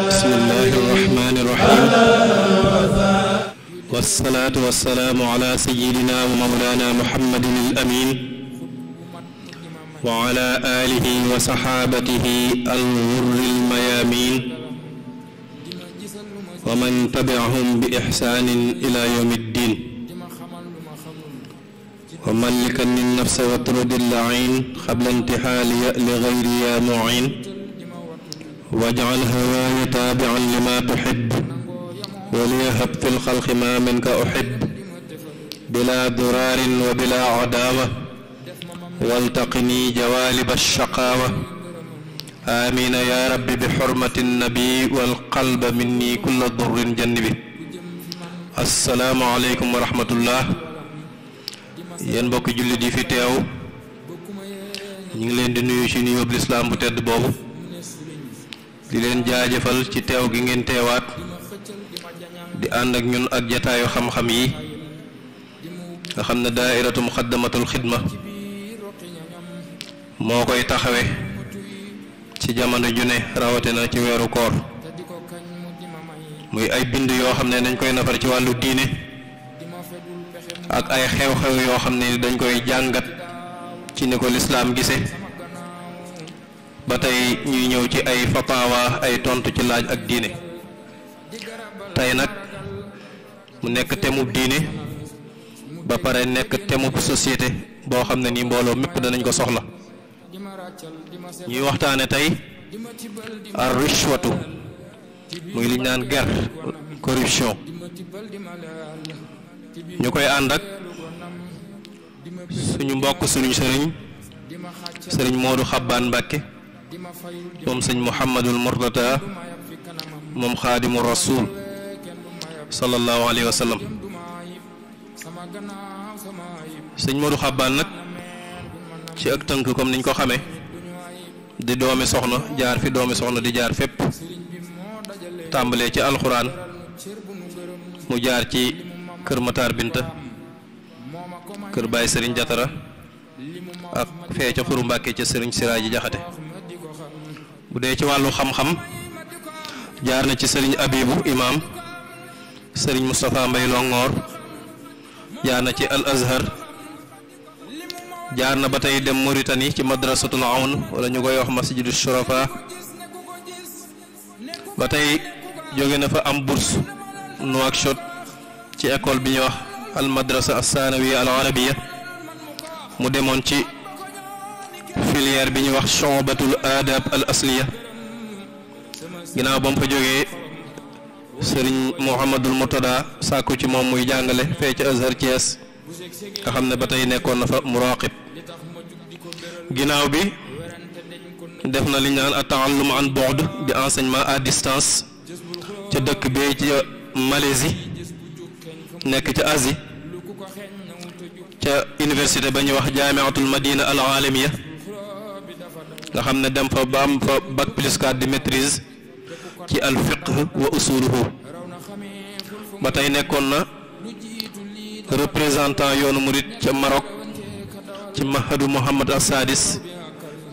bismillahi irrahmani irrahim wassalaatu wassalaamu ala sayyidina wa mawlana muhammadin al amin wa ala alihi wa saxaabatihi al ghurri al mayamin wa man tabi'ahum bi ihsaanin ila yawmi ddin wa mallikan nafsa wa turdi al-la'iin qabla intihaaliya li ghayri ya mu'in waj'al hawaaya taabi'an lima tuhib wa liyahab fil khalqi ma minka uhib bila duraarin wa bila adaawa waltaqini jawaalib ash-shaqaawa amiina ya rabbi bi hurmati nabi wal qalba minni kulla durrin jannibi. assalaamu aleykum wa rahmatullah. yéen mbokki jullit yi fi teew ñu ngi leen di nuyu ci nuyoo lislaam bu tedd boobu di leen jaajëfal ci teew gi ngeen teewaat di ànd ak ñun ak jataayu xam-xam yi nga xam ne daairatu muqaddamatul xidma moo koy taxawe ci jamono ju ne rawatina ci weeru koor muy ay bind yoo xam ne dañ koy nafar ci wàllu diine ak ay xew-xew yoo xam ne dañ koy jàngat ci ni ko lislaam gise ba tey ñuy ñëw ci ay fatawa ay tontu ci laaj ak diine. tey nag mu nekk temub diine ba pare nekk temub société boo xam ne nii mbooloo mépp danañ ko soxla. ñuy waxtaane tey ar rishwatu muy liñ naan ger corruption. ñu koy ànd ak suñu mbokk suñu sëriñ Modou Xabbaan Mbàkke moom sëñ Muhammadul Murtada moom xaadimu rasul sallallahu alayhi wa sallam. sëñ Modou Xabbaan nag ci ak tënk comme niñ ko xamee di doomi soxna jaar fi doomi soxna di jaar fépp tàmbalee ci alxuraan mu jaar ci kër Matar Binta kër Baye Serigne Jatara ak fee ca Xuru Mbàkke ca Serigne Siraaji Jaxate. bu dee ci wàllu xam-xam jaar na ci Serigne Abibu Imam, Serigne Moustapha Mbay Longoor, jaar na ci Al Azhar, jaar na ba tey dem Mauritanie ci madrasatul awn wala ñu koy wax masjidu shurafa. ba tey jóge na fa am bourse Nouakchott ci école bi ñuy wax al madrasa as-sanawiya al arabiya. mu demoon ci filière bi ñuy wax shu'batul adab al asliya. ginnaaw ba mu fa jógee Serigne Mouhamadul Murtada sàkku ci moom muy jàngale fee ci Azhar Thiès nga xam ne ba tey nekkoon na fa muraqib. ginnaaw bi def na li ñu naan at-ta'allum an bu'd di enseignement à distance ca dëkk bee ci Malaisie nekk ca Asie ca université ba ñuy wax jaamiatul madina al alamiya nga xam ne dem fa ba am fa bac plus 4 di maîtrise ci al fiqh wa usuluhu. ba tey nekkoon na représentant yoonu murit ca Maroc ci mahadu Muhammad as-Sadis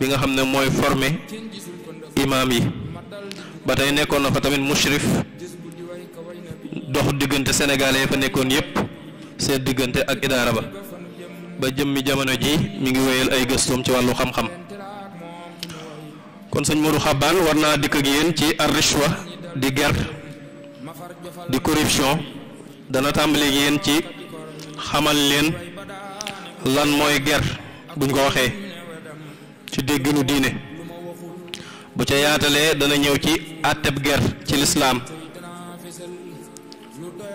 bi nga xam ne mooy formé imam yi. ba tey nekkoon na fa tamit mushrif dox diggante sénégalais yi fa nekkoon yépp seen diggante ak idaara ba jëmmi jamono ji mi ngi wéyal ay gëstoom ci wàllu xam-xam. kon sëñ Modou Xabbaan war naa dikk ak yéen ci ar-rishwa di ger di corruption. dana tàmbali ak yéen ci xamal leen lan mooy ger buñ ko waxee ci dégginu diine. bu ca yaatalee dana ñëw ci àtteb ger ci lislaam.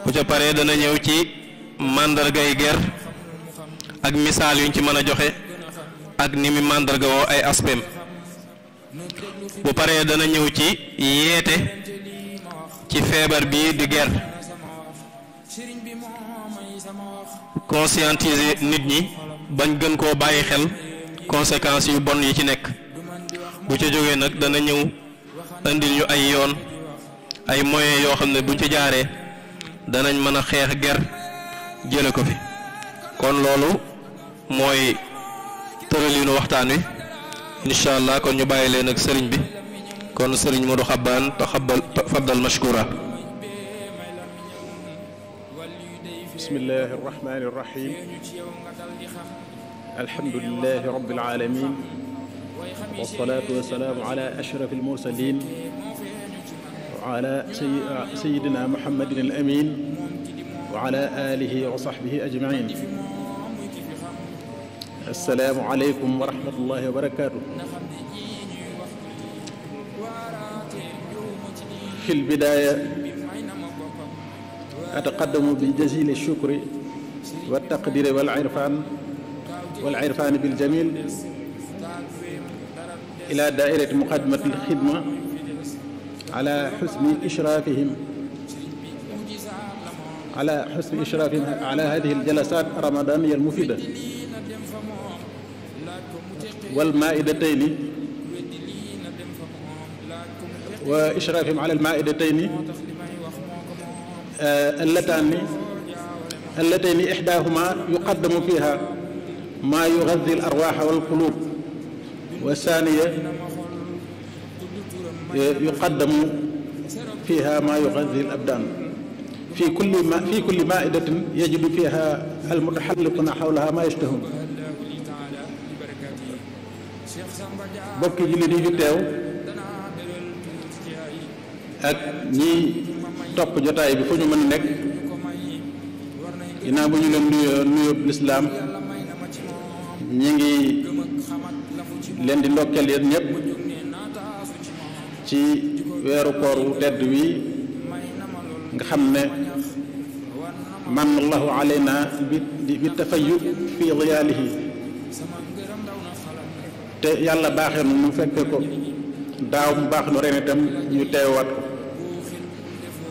bu ca paree dana ñëw ci màndargay ger ak misaal yuñ ci mën a joxe ak ni mi màndarga woo ay aspem. bu paree dana ñëw ci yeete ci feebar bii di ger, conscientiser nit ñi bañ gën koo bàyyi xel conséquences yu bon yi ci nekk. bu ca jógee nag dana ñëw andil ñu ay yoon ay moyens yoo xam ne buñ ci jaaree danañ mën a xeex ger jële ko fi. kon loolu mooy tëralinu waxtaan wi incha allah. kon ñu bàyyi leen ak sëriñ bi kon sëriñ Modou Xabbaan tafaddal mashkura. bismillahi arrahmani irrahim alhamdulilahi rabbil alamin wasalaatu wasalaamu ala ashraf almursalin wa ala sayidina muhammadin al amin wa ala alihi wa sahbihi ajmain. assalaamu aleykum wa rahmatullahi wa barakatuh. fi lbidaaya ataqaddamu bi jazili shukri wa taqdiri wal irfan bil jamil ila daairati muqaddimati al xidma ala xusni ishrafihim ala hadihi al jalasat ramadaniya al mufida wal maidatayni wa ishrafihim ala al maidatayni اللتين إحداهما يقدم فيها ما يغذي الأرواح والقلوب والثانية يقدم فيها ما يغذي الأبدان في كل مائدة يجد فيها المتحلقون حولها ما يشتهون. bokki jullit yi fi teew ak ñi topp jotaay bi fu ñu mën a nekk ginnaaw bu ñu leen nuyoo lislaam ñi ngi leen di ndokkeel yéen ñëpp ci weeru koor wu tedd wi nga xam ne man allahu alayna bi tafayyu fi diyaalihi te yàlla baaxee nu mu fekke ko daaw mu baax nu ren itam ñu teewaat ko.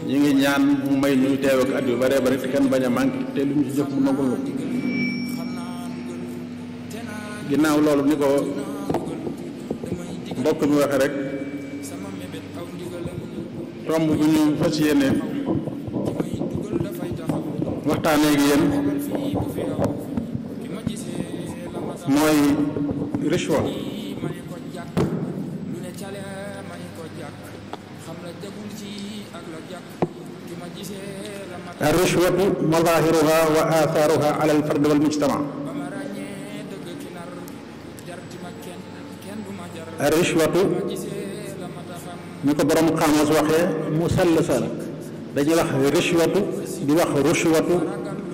ñi ngi ñaan mu may ñu teew ak at yu bare bare te kenn bañ a manqué te lu ñu ci jëf mu nangul ko. ginnaaw loolu ni ko mbokk mi waxe rek tomb bu ñu fas yéene waxtaanee ak yéen mooy rishwa. الرشوة مظاهرها وآثارها على الفرد والمجتمع. الرشوة ni ko borom xaamas waxee musallasa la dañuy wax rishwatu di wax rushwatu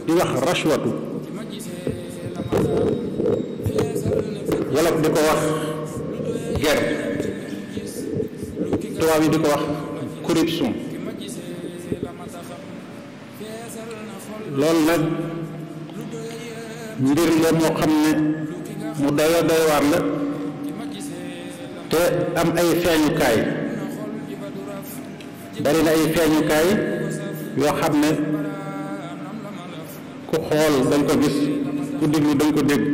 di wax rashwatu wolof di ko wax ger tubaab yi di ko wax corruption. loolu nag mbir la moo xam ne mu doy waar la te am ay feeñukaay bari na ay feeñukaay yoo xam ne ku xool dañ ko gis ku déglu dañ ko dégg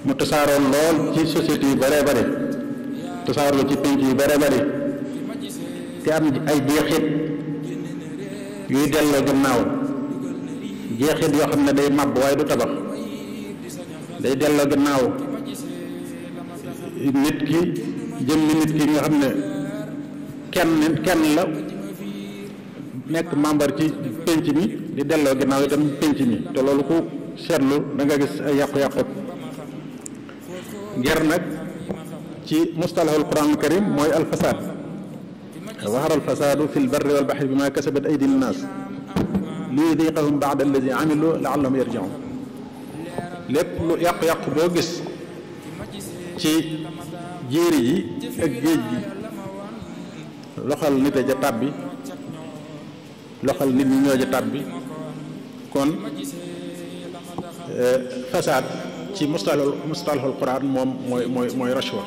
mu tasaaroon lool ci société yu bare bare tasaaroo ci penc yu bare bare te am ay jeexit yuy delloo gannaaw jeexit yoo xam ne day màbb waaye du tabax day delloo gannaaw nit ki jëmmi nit ki nga xam ne kenn la nekk membre ci penc mi di delloo gannaaw itam penc mi te loolu ku seetlu da nga gis ay yàqu-yàqu. ger nag ci mustalahul quran karim mooy alfasaad. zahara alfasaadu fi lbarri walbaxri bima kasabat aydi nnaas liyudiqahum ba'da alladi amilu la'allahum yarji'un. lépp lu yàqu-yàqu boo gis ci jéeri yi ak géej gi loxal nit a ja tàbbi loxal nit ñi ñoo ja tàbbi kon fasaad ci mustalahul quran moom mooy rashwa.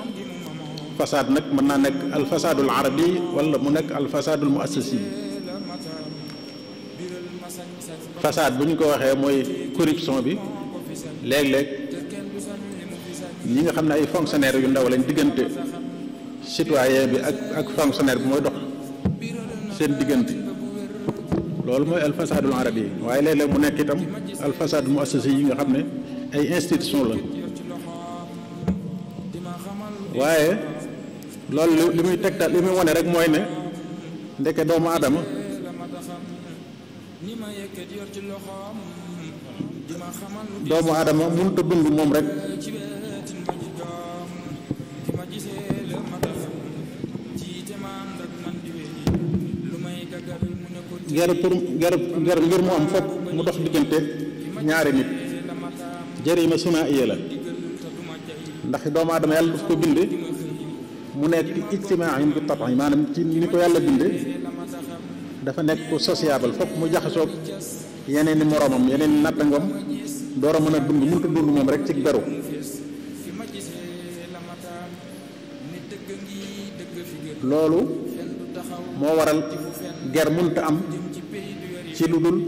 fasaad nag mën naa nekk alfasaadul arabi wala mu nekk alfasaadul muassasi. fasaad bu ñu ko waxee mooy corruption bi léeg-léeg ñi nga xam ne ay fonctionnaire yu ndaw lañ diggante citoyen bi ak fonctionnaire bi mooy dox seen diggante loolu mooy alfasaadul arabi waaye léeg-léeg mu nekk itam alfasaadul muassasi yi nga xam ne ay institution la waaye loolu li muy tegtal li muy wane rek mooy ne ndeke doomu aadama mënut a dund moom rek ger ngir mu am fokk mu dox diggante ñaari nit jërima sunaiya la ndax doomu aadama yàlla daf ko binde mu nekk ijtimaayin bi tabax yi maanaam ci ni ko yàlla binde dafa nekk ku sociable fokk mu jaxasoog yeneen i moroomam yeneen i nattangom door a mën a dund mënut a dund moom rek ci beru loolu moo waral ger mënut a am ci lu dul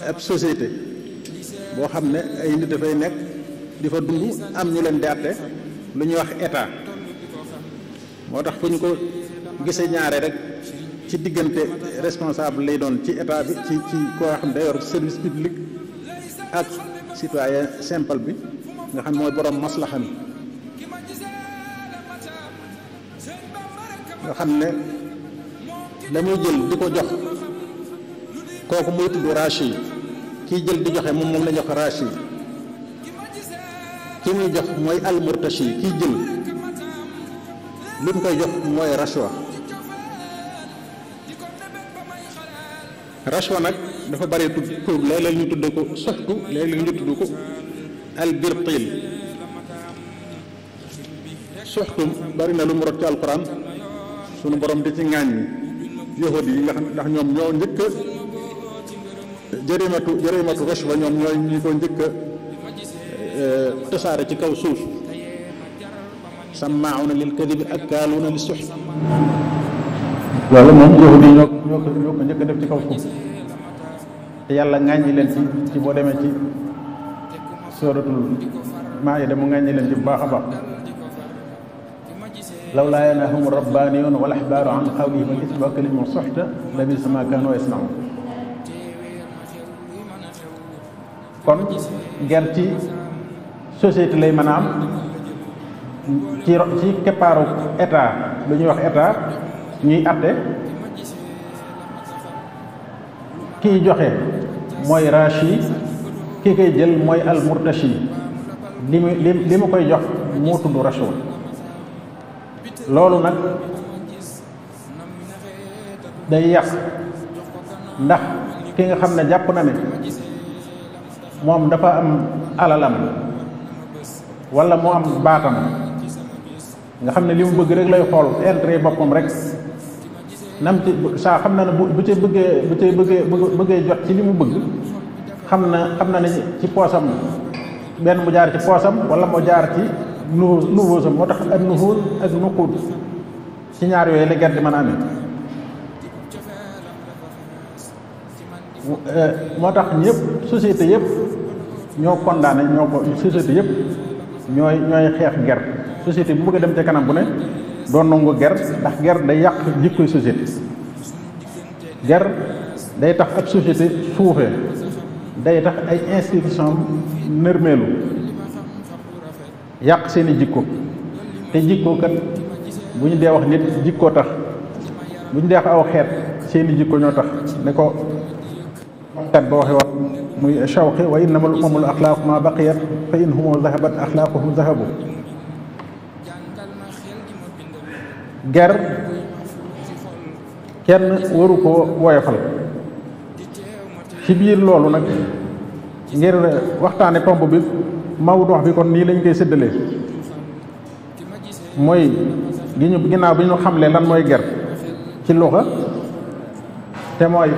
ab société boo xam ne ay nit dafay nekk di fa dund am ñu leen di àtte lu ñuy wax état moo tax fu ñu ko gisee ñaare rek ci diggante responsable lay doon ci état bi ci koo xam ne day yor service public ak citoyen simple bi nga xam ne mooy borom maslaxa mi nga xam ne la muy jël di ko jox kooku muy tudd rachi kiy jël di joxe moom la jox rachi ki muy jox mooy almurtashi kiy jël li mu koy jox mooy rashwa rashwa nag dafa bari tudd léeg-léeg ñu tudd ko soxtu léeg-léeg ñu tudd ko albirtil soxtu bari na lu mu rot ci alquran sunu borom di ci ŋàññi yahudi yi nga xam ndax ñoom ñoo njëkk jërimatu rashwa ñoom ñooy ñi ko njëkk tasaare ci kaw suuf sammaa'una lil kadibi akkaaluuna li suxt loolu moom yahudi yi ñoo ko njëkk def ci kaw suuf te yàlla ŋàññi leen ci boo demee ci suratul maa'ida mu ŋàññi leen ci bu baax a baax lawlaa yanhaahum rabbaaniyuun wal ahbaaru an qawlihim al isma wa kalimahum suxta labiisa maa kaanuu yasna'uun kon ger ci société lay mën a am ci keppaaru état lu ñuy wax état ñuy atte kiy joxe mooy rachi ki koy jël mooy almurtashi li mu koy jox moo tudd rashwa loolu nag day yàq ndax ki nga xam ne jàpp na ne moom dafa am alalam wala mu am baatam nga xam ne li mu bëgg rek lay xool intérêt boppam rek nam ci saa xam na ne bu ci bëggee jot ci li mu bëgg xam na ne ci poosam benn mu jaar ci poosam wala mu jaar ci nouveau sam moo tax ak nuhul ak nuqud ci ñaar yooyu la ger di mën a amee moo tax ñëpp société yëpp ñoo condamné société yëpp ñooy xeex ger société bu bëgg a dem ca kanam bu ne doon nangu ger ndax ger day yàq jikkoy société ger day tax ab société suufee day tax ay institution nërmeelu yàq seeni jikko te jikko kat bu ñu dee wax nit jikkoo tax bu ñu dee wax aw xeet seeni jikko ñoo tax ne ko kat ba waxe wax muy Shawqi wa innamal umamul axlaaqu ma baqiyat fa in humu zahabat axlaaquhum zahabu ger kenn waru koo woyofal ci biir loolu nag ngir waxtaane tomb bi mawdu bi kon nii lañ koy séddalee mooy ginnaaw bi ñu xamle lan mooy ger ci luxa te mooy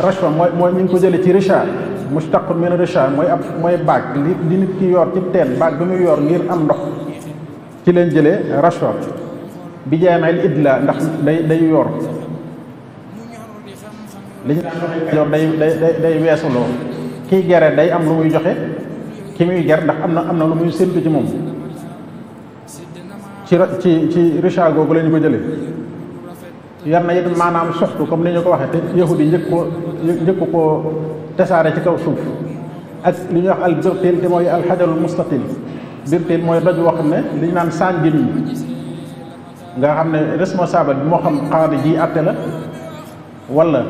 rashwa mooy ñu ngi ko jële ci richa mustaqun min richa mooy baag li nit ki yor ci teen baag bi muy yor ngir am ndox ci leen jëlee rashwa bi jaamel idla ndax day yor li ñu yor day weesuloo kiy gere day am lu muy joxe ki muy ger ndax am na lu muy séntu ci moom ci richa googu la ñu ko jëlee yar na it maanaam soxtu comme ni ñu ko waxee te yahudi njëkk ko tasaare ci kaw suuf ak li ñuy wax al birtil te mooy alxajarul mustatil birtil mooy doj woo xam ne li ñu naan saañ gémmiñ nga xam ne responsable bi moo xam xaadi ji àtte la wala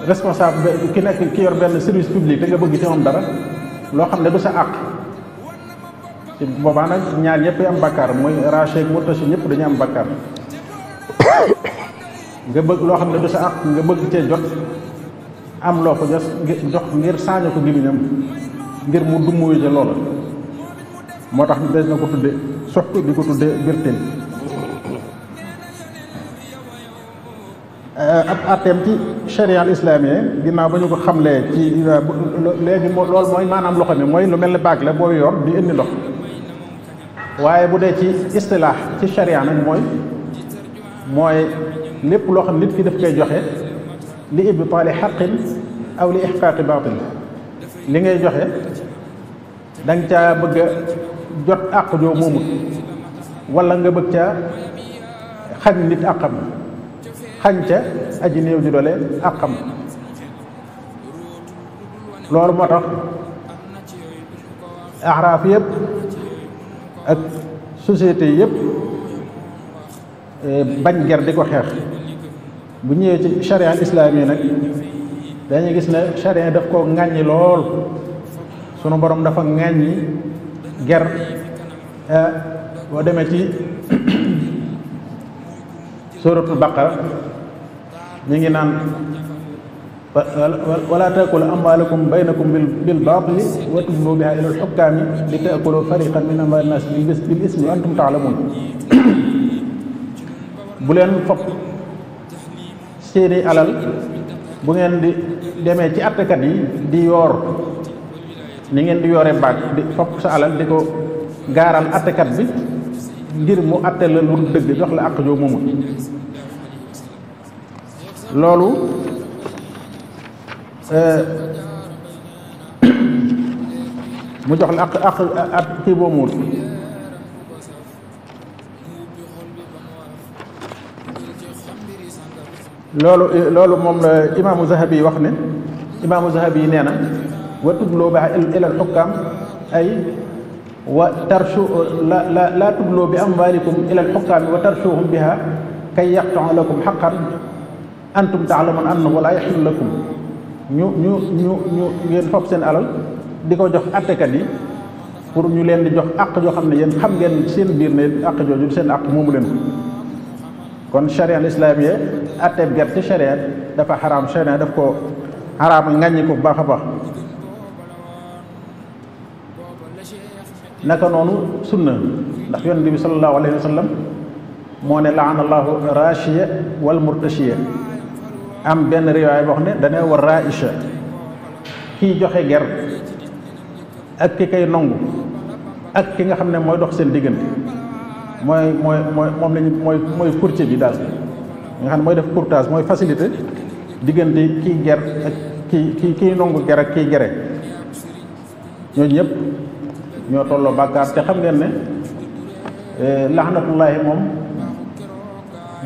responsable ki nekk ki yor benn service public te nga bëgg ci moom dara loo xam ne du sa àq ci boobaa nag ñaar ñëpp am bakkaar mooy racheeg murtachi ñëpp dañu am bakkaar nga bëgg loo xam ne du sa àq nga bëgg cee jot am loo ko jox ngir saaño ko gémmiñam ngir mu dummuyu ca loola moo tax des na ko tudde soxtu di ko tudde birtil ab atteem ci charia al islamiyya ginnaaw ba ñu ko xamlee ci léegi loolu mooy maanaam loxo mi mooy lu mel ne baag la booy yor di indi ndox waaye bu dee ci istilaax ci charia nag mooy lépp loo xam nit ki daf koy joxe li ibtaali xaqin aw li ixqaaqi baatil li ngay joxe da nga caa bëgg a jot àq joo moomut wala nga bëgg caa xañ nit àqam xañ ca aji néew ji doole àqam loolu moo tax axraaf yëpp ak société yëpp bañ ger di ko xeex bu ñëwee ci charia al islaami nag dañuy gis ne charia daf ko ŋàññi lool sunu borom dafa ŋàññi ger boo demee ci suratul baqara ñu ngi naan wala taakulu amwaalakum baynakum bil baatili wa tudlu biha ila al xukkaami li taakulu fariqan min amwaali naas bil ismi wa antum taalamuun bu leen fopp seeni alal bu ngeen di demee ci attekat yi di yoor ni ngeen di yoore baag di fopp sa alal di ko gaaral attekat bi ngir mu atte la lu dëgg jox la àq joo moomu loolu mu jox la àq at kii boo muut loolu moom la imaamu Zahabi wax ne imaamu Zahabi nee na wa tudloo ba ila al xukkaam ay wa tarshu la tudloo bi amwaalikum ila al xukkaami wa tarshuhum biha kay yaqta'u lakum xaqan antum taalamun annahu la yaxillu lakum ñu ngeen fopp seen alal di ko jox attekat yi pour ñu leen di jox àq joo xam ne yéen xam ngeen seen biir ne àq jooju seen àq moomu leen ko kon charia al islamiyya atteeb ger ci charia dafa xaraam charia daf ko xaraam ŋàññi ko bu baax a baax naka noonu sunna ndax yonent bi sallallahu alayhi wa sallam moo ne laana allahu rachiya wal murtashiya am benn riwaay boo xam ne dana war raisha kii joxe ger ak ki kay nongu ak ki nga xam ne mooy dox seen diggante moom lañu mooy courtier bi daal nga xam ne mooy def courtage mooy facilité diggante kii ger ak kii nongu ger ak kii gere ñooñu ñëpp ñoo tolloo bàkkaar te xam ngeen ne laxnatullaahi moom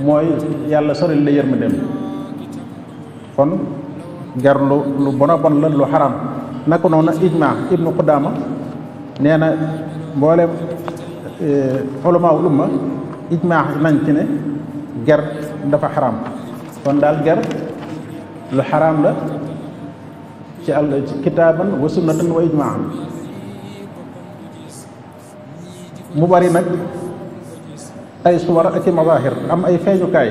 mooy yàlla soril la yërmandeem kon ger lu bona bon la lu xaram naka noonu ijma ibnu Qudaama nee na mboolem ulamaul umma ijma nañ ci ne ger dafa xaram kon daal ger lu xaram la ci kitaaban wa sunnatan wa ijmaan mu bari nag ay suwar ak i mazahir am ay feeñukaay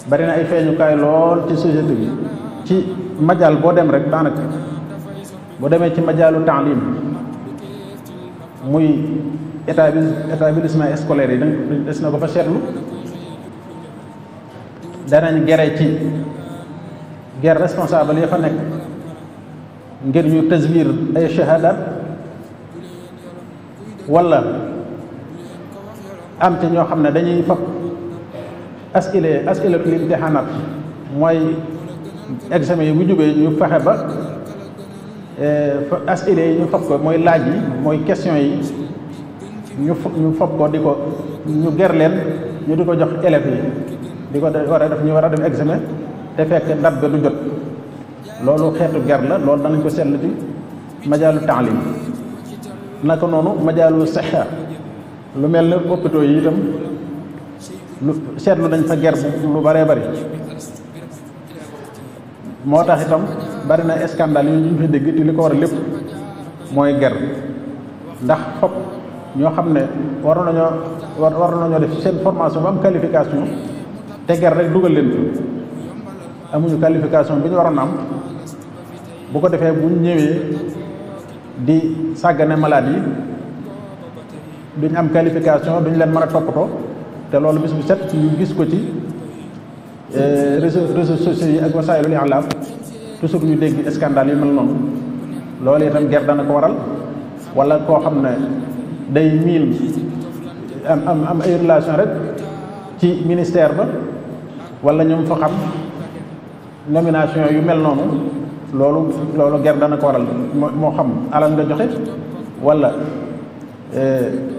bari na ay feeñukaay lool ci société bi ci majaal boo dem rek daanaka boo demee ci majaalu taalim muy établissement scolaire yi des na ko fa seetlu danañ gere ci ger responsable ya fa nekk ngir ñu taswir ay shahadat wala am ci ñoo xam ne dañuy fab asilatul imtixaanaat mooy examen yi bu jubee ñu fexe ba asile yi ñu fab ko mooy laaj yi mooy question yi ñu fab ko di ko ñu ger leen ñu di ko jox élèves yi di ko war a def ñu war a def examen te fekk date ba du jot loolu xeetu ger la loolu danañ ko seetlu ci majaalu taalim naka noonu majaalu sixa lu mel ne hôpitaux yi itam lu seetlu nañ fa ger lu bëree bëri moo tax itam bari na scandale yi ñu fi dégg te li ko war a lépp mooy ger ndax fop ñoo xam ne war nañoo def seen formation ba am qualification te ger rek dugal leen fi amuñu qualification bi ñu waroon am bu ko defee bu ñu ñëwee di sàggane malade yi duñ am qualification duñ leen mën a toppatoo te loolu bis bu set ñu gis ko ci réseaux sociaux yi ak wasaayilul i'laam toujours ñu dégg scandale yu mel noonu loolu itam ger dana ko waral wala koo xam ne day miin am ay relation rek ci ministère ba wala ñoom fa xam nomination yu mel noonu loolu ger dana ko waral moo xam alal nga joxe wala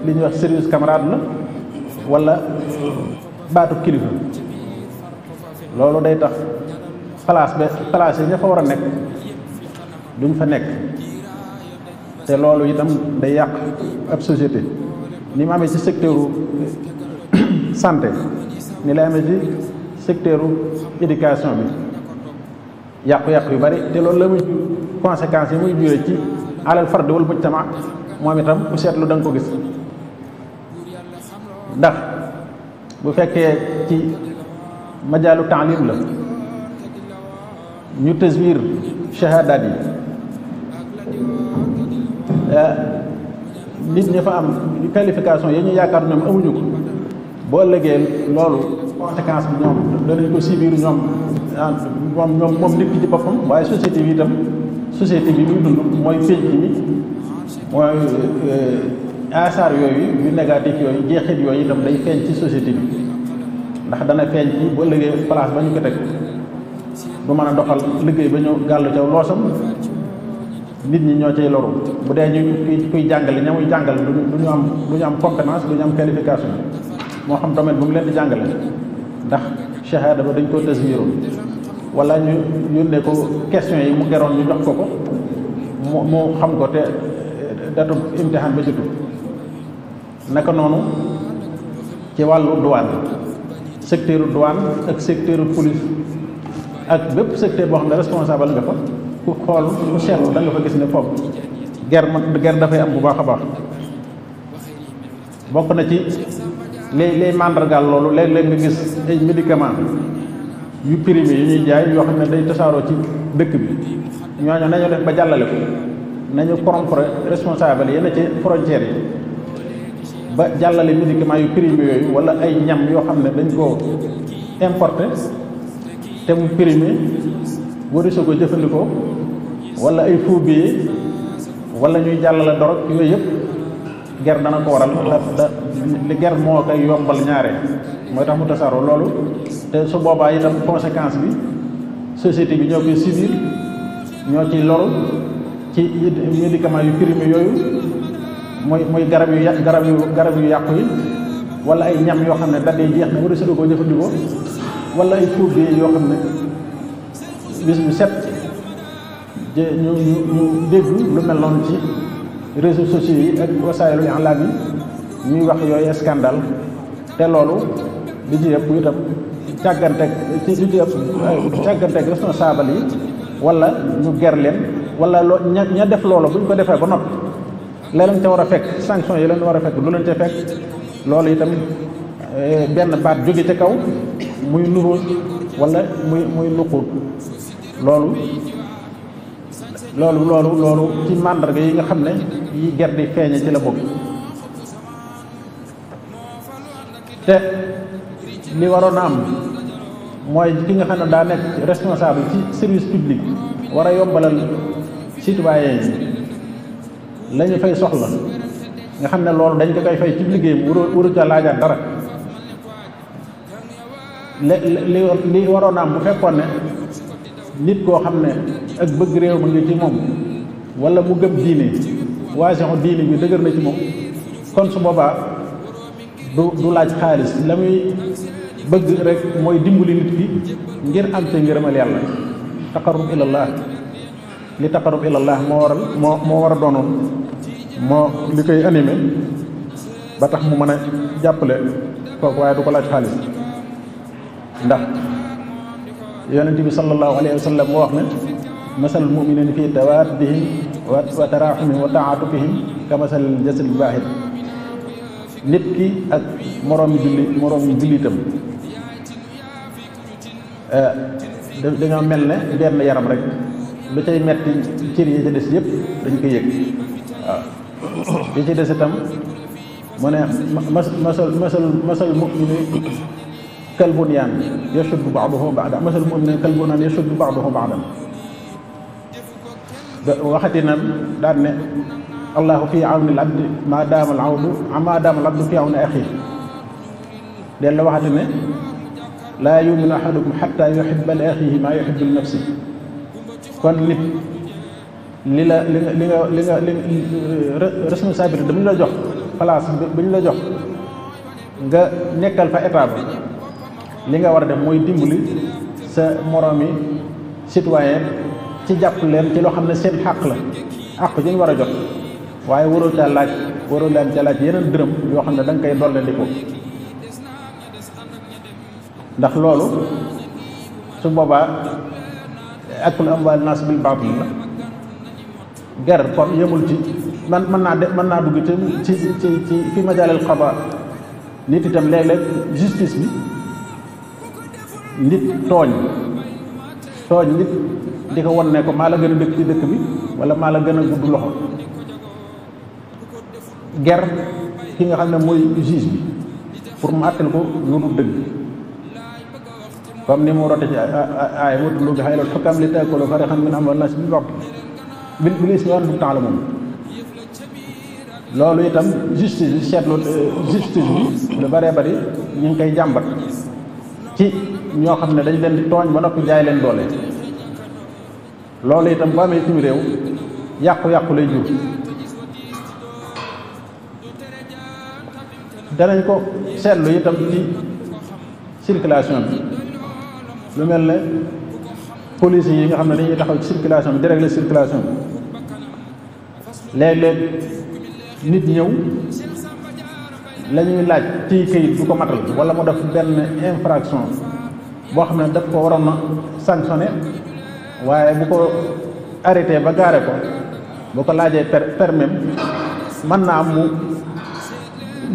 li ñuy wax service camarade la wala baatu kilifa loolu day tax place yi ña fa war a nekk duñ fa nekk te loolu itam day yàq ab société ni mu amee ci secteur santé ni lay amee ci secteur éducation bi yàqu-yàqu yu bari te loolu la muy conséquences yi muy juree ci alal fardi wal mujtama moom itam ku seetlu da nga ko gis ndax bu fekkee ci majaalu taalim la ñu taswir shahadaat yi nit ñi fa am qualification yi ñu yaakaar ñoom amuñu ko boo ëllëgee loolu conséquence bi ñoom danañ ko subir moom nit ki ci boppam waaye société bi itam société bi muy dund mooy pénc mi mooy asaar yooyu yu négatif yooyu jeexit yooyu itam day feeñ ci société bi ndax dana feeñ ci bu ëllëgee place ba ñu ko teg du mën a doxal liggéey ba ñu gàllu caw loosam nit ñi ñoo cay loru bu dee ñu kuy jàngale ña muy jàngal du ñu am compétence du ñu am qualification moo xam domaine bu mu leen di jàngale ndax shahada ba dañ koo taswiru wala ñu yónnee ko question yi mu geroon ñu jox ko mu xam ko te datu imtixaan ba jotul naka noonu ci wàllu douane secteur douane ak secteur police ak bépp secteur boo xam ne responsable nga fa ku xool ku seetlu da nga fa gis ne foofu ger dafay am bu baax a baax bokk na ci lay màndargaal loolu léeg-léeg nga gis ay médicament yu périmé yu ñuy jaay yoo xam ne day tasaaroo ci dëkk bi ñooñu nañu def ba jàllale ko nañu corrompre responsable yi na ci frontières yi ba jàllale médicament yu périmé yooyu wala ay ñam yoo xam ne dañ koo importé te mu périmé warisu ko jëfandikoo wala ay faux billets wala ñuy jàllale dorog yooyu yëpp ger dana ko waral li ger moo koy yombal ñaare mooy tax mu tasaaroo loolu te su boobaa itam conséquence bi société bi ñoo koy subir ñoo ciy loru ci médicament yu périmé yooyu mooy garab yu yàqu yi wala ay ñam yoo xam ne date yi jeex na warisu ko jëfandikoo wala ay faux billets yoo xam ne bis bu set ñu dégg lu mel noonu ci réseaux sociaux yi ak wasaayilul i'laam yi ñuy wax yooyu scandale te loolu li ci yëpp itam càgganteeg responsable yi wala ñu ger leen wala ña def loolu bu ñu ko defee ba noppi la leen ca war a fekk sanction yi leen war a fekk du leen ca fekk loolu itam benn baat jóge ca kaw muy nuróos wala muy nuquut loolu ci màndarga yi nga xam ne yi ger di feeñe ci la bokk te li waroon a am mooy ki nga xam ne daa nekk responsable ci service public war a yombalal citoyen yi la ñu fay soxla nga xam ne loolu dañ ko koy fay ci liggéeyam waru ca laajaat dara li waroon a am bu fekkoon ne nit koo xam ne ak bëgg réew ma ngi ci moom wala mu gëm diine waasiixu diine bi dëgër na ci moom kon su boobaa du laaj xaalis la muy bëgg rek mooy dimbali nit ki ngir am te ngërëmal yàlla taqarrub ilallah li taqarrub ilallah moo war a doonoon moo li koy animé ba tax mu mën a jàppale kooku waaye du ko laaj xaalis ndax yonent bi sallallahu alayhi wa sallam moo wax ne masalul mu'minina fi tawaddihim wa taraxumihim wa taatufihim ka masalil jasadil waahid nit ki ak moroomi jullitam dañoo mel ne benn yaram rek lu cay metti cër yi ci des yëpp dañ koy yëg waaw yi ci des itam mu ne masal mu'mini kal bunyaan yashuddu ba'duhu ba'dan masal mu'mini kal bunyaan yashuddu ba'duhu ba'dan waxati na daan ne allahu fi awni al abdi ma daama al abdu fi awni axi del la waxati ne laa yuminu ahadukum xatta yuhibba li axihi maa yuhibbu li nafsi kon nit li nga responsabilité bi ñu la jox place bi ñu la jox nga nekkal fa état bi li nga war a def mooy dimbali sa moroomi citoyen ci jàpp leen ci loo xam ne seen xàq la àq ji ñu war a jot waaye waroo leen ca laaj yeneen dërëm yoo xam ne da nga koy dolle di ko ndax loolu su boobaa akul amwaal naas bil baatil la ger kon yemul ci mën naa dugg ci fi majaalil xadaa nit itam léeg-léeg justice bi nit tooñ nit di ko won ne ko maa la gën a dëkk ci dëkk bi wala maa la gën a gudd loxo ger ki nga xam ne mooy juge bi pour mu àttal ko lu dul dëgg comme ni mu rote ci aay wutulu bi xaylal xukam li taakulu fariqan min amwaalin naas bil ismi wa antum ta'lamuun loolu itam justice bi seetlu justice bi lu bëree bëri ñu ngi koy jàmbat ci ñoo xam ne dañ leen di tooñ ba noppi jaay leen doole loolu itam bu amee suñu réew yàqu-yàqu lay jur danañ ko seetlu itam ci circulation bi lu mel ne police yi nga xam ne dañuy taxaw ci circulation bi dérégler circulation bi léeg-léeg nit ñëw la ñuy laaj ci këyit du ko matal wala mu def benn infraction boo xam ne daf ko waroon na sanctionné waaye bu ko arrêté ba gaare ko bu ko laajee permis mën naa am mu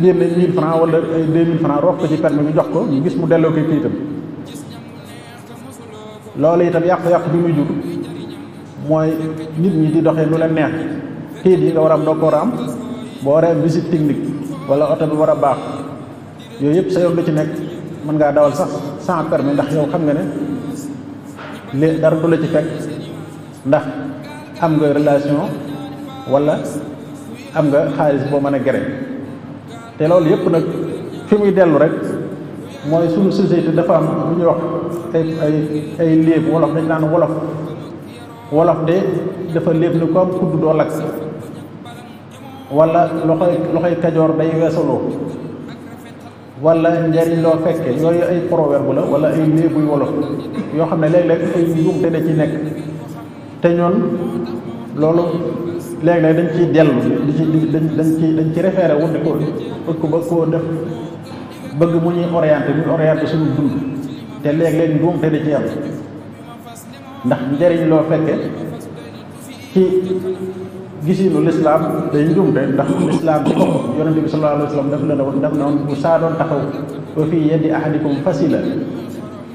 génne 1000 francs wala ay 2000 francs roof ko ci permis bi jox ko ñu gis mu delloo koy këyitam loolu itam yàqu-yàqu bi muy jur mooy nit ñi di doxee lu leen neex kayit yi nga war a am doo ko war a am boo waree visite technique wala oto bi war a baax yooyu yëpp sa yoon lu ci nekk mën ngaa dawal sax sans permis ndax yow xam nga ne li dara du la ci fekk ndax am nga relation wala am nga xaalis boo mën a gere te loolu yëpp nag fi muy dellu rek mooy suñu société dafa am lu ñuy wax ay léeb wolof dañ naan wolof de dafa léeb ni ko am kudd doo lakk wala loxoy kajoor day weesaloo wala njariñ loo fekke yooyu ay proverbe la wala ay léebuy wolof yoo xam ne léeg-léeg ay njuumte da ci nekk te ñoon loolu léeg-léeg dañ ciy dellu dañ ci référé wu di ko ba koo def bëgg mu ñuy orienté suñu dund te léeg-léeg njuumte da ci am ndax njariñ loo fekke ci gisinu lislaam day njuumte ndax lislaam ci bopp yonente bi sallallahu alayhi wa sallam daf na woon bu saa doon taxaw wa fii yadi ahadikum fasila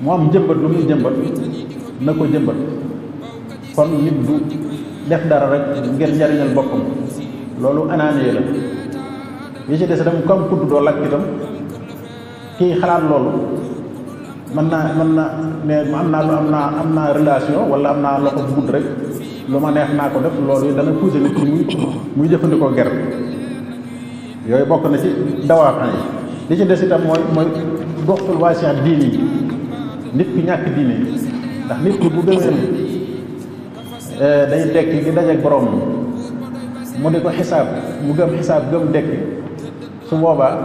mu am jëmbat lu muy jëmbat na ko jëmbat kon nit du def dara rek ngir njariñal boppam loolu anaanee la yi ci des dem comme kudd doo lakk itam kii xalaat loolu mën naa ne am naa relation wala am naa loxo bu gudd rek lu ma neex naa ko def loolu yi dana poussé nit ki muy jëfandikoo ger yooyu bokk na ci dawaaxan yi li ci des itam mooy goxtul waasiya diine yi nit ki ñàkk diine ndax nit ki bu gëmee day dekki di dajeek borom mu di ko xisaab mu gëm xisaab gëm dekki su boobaa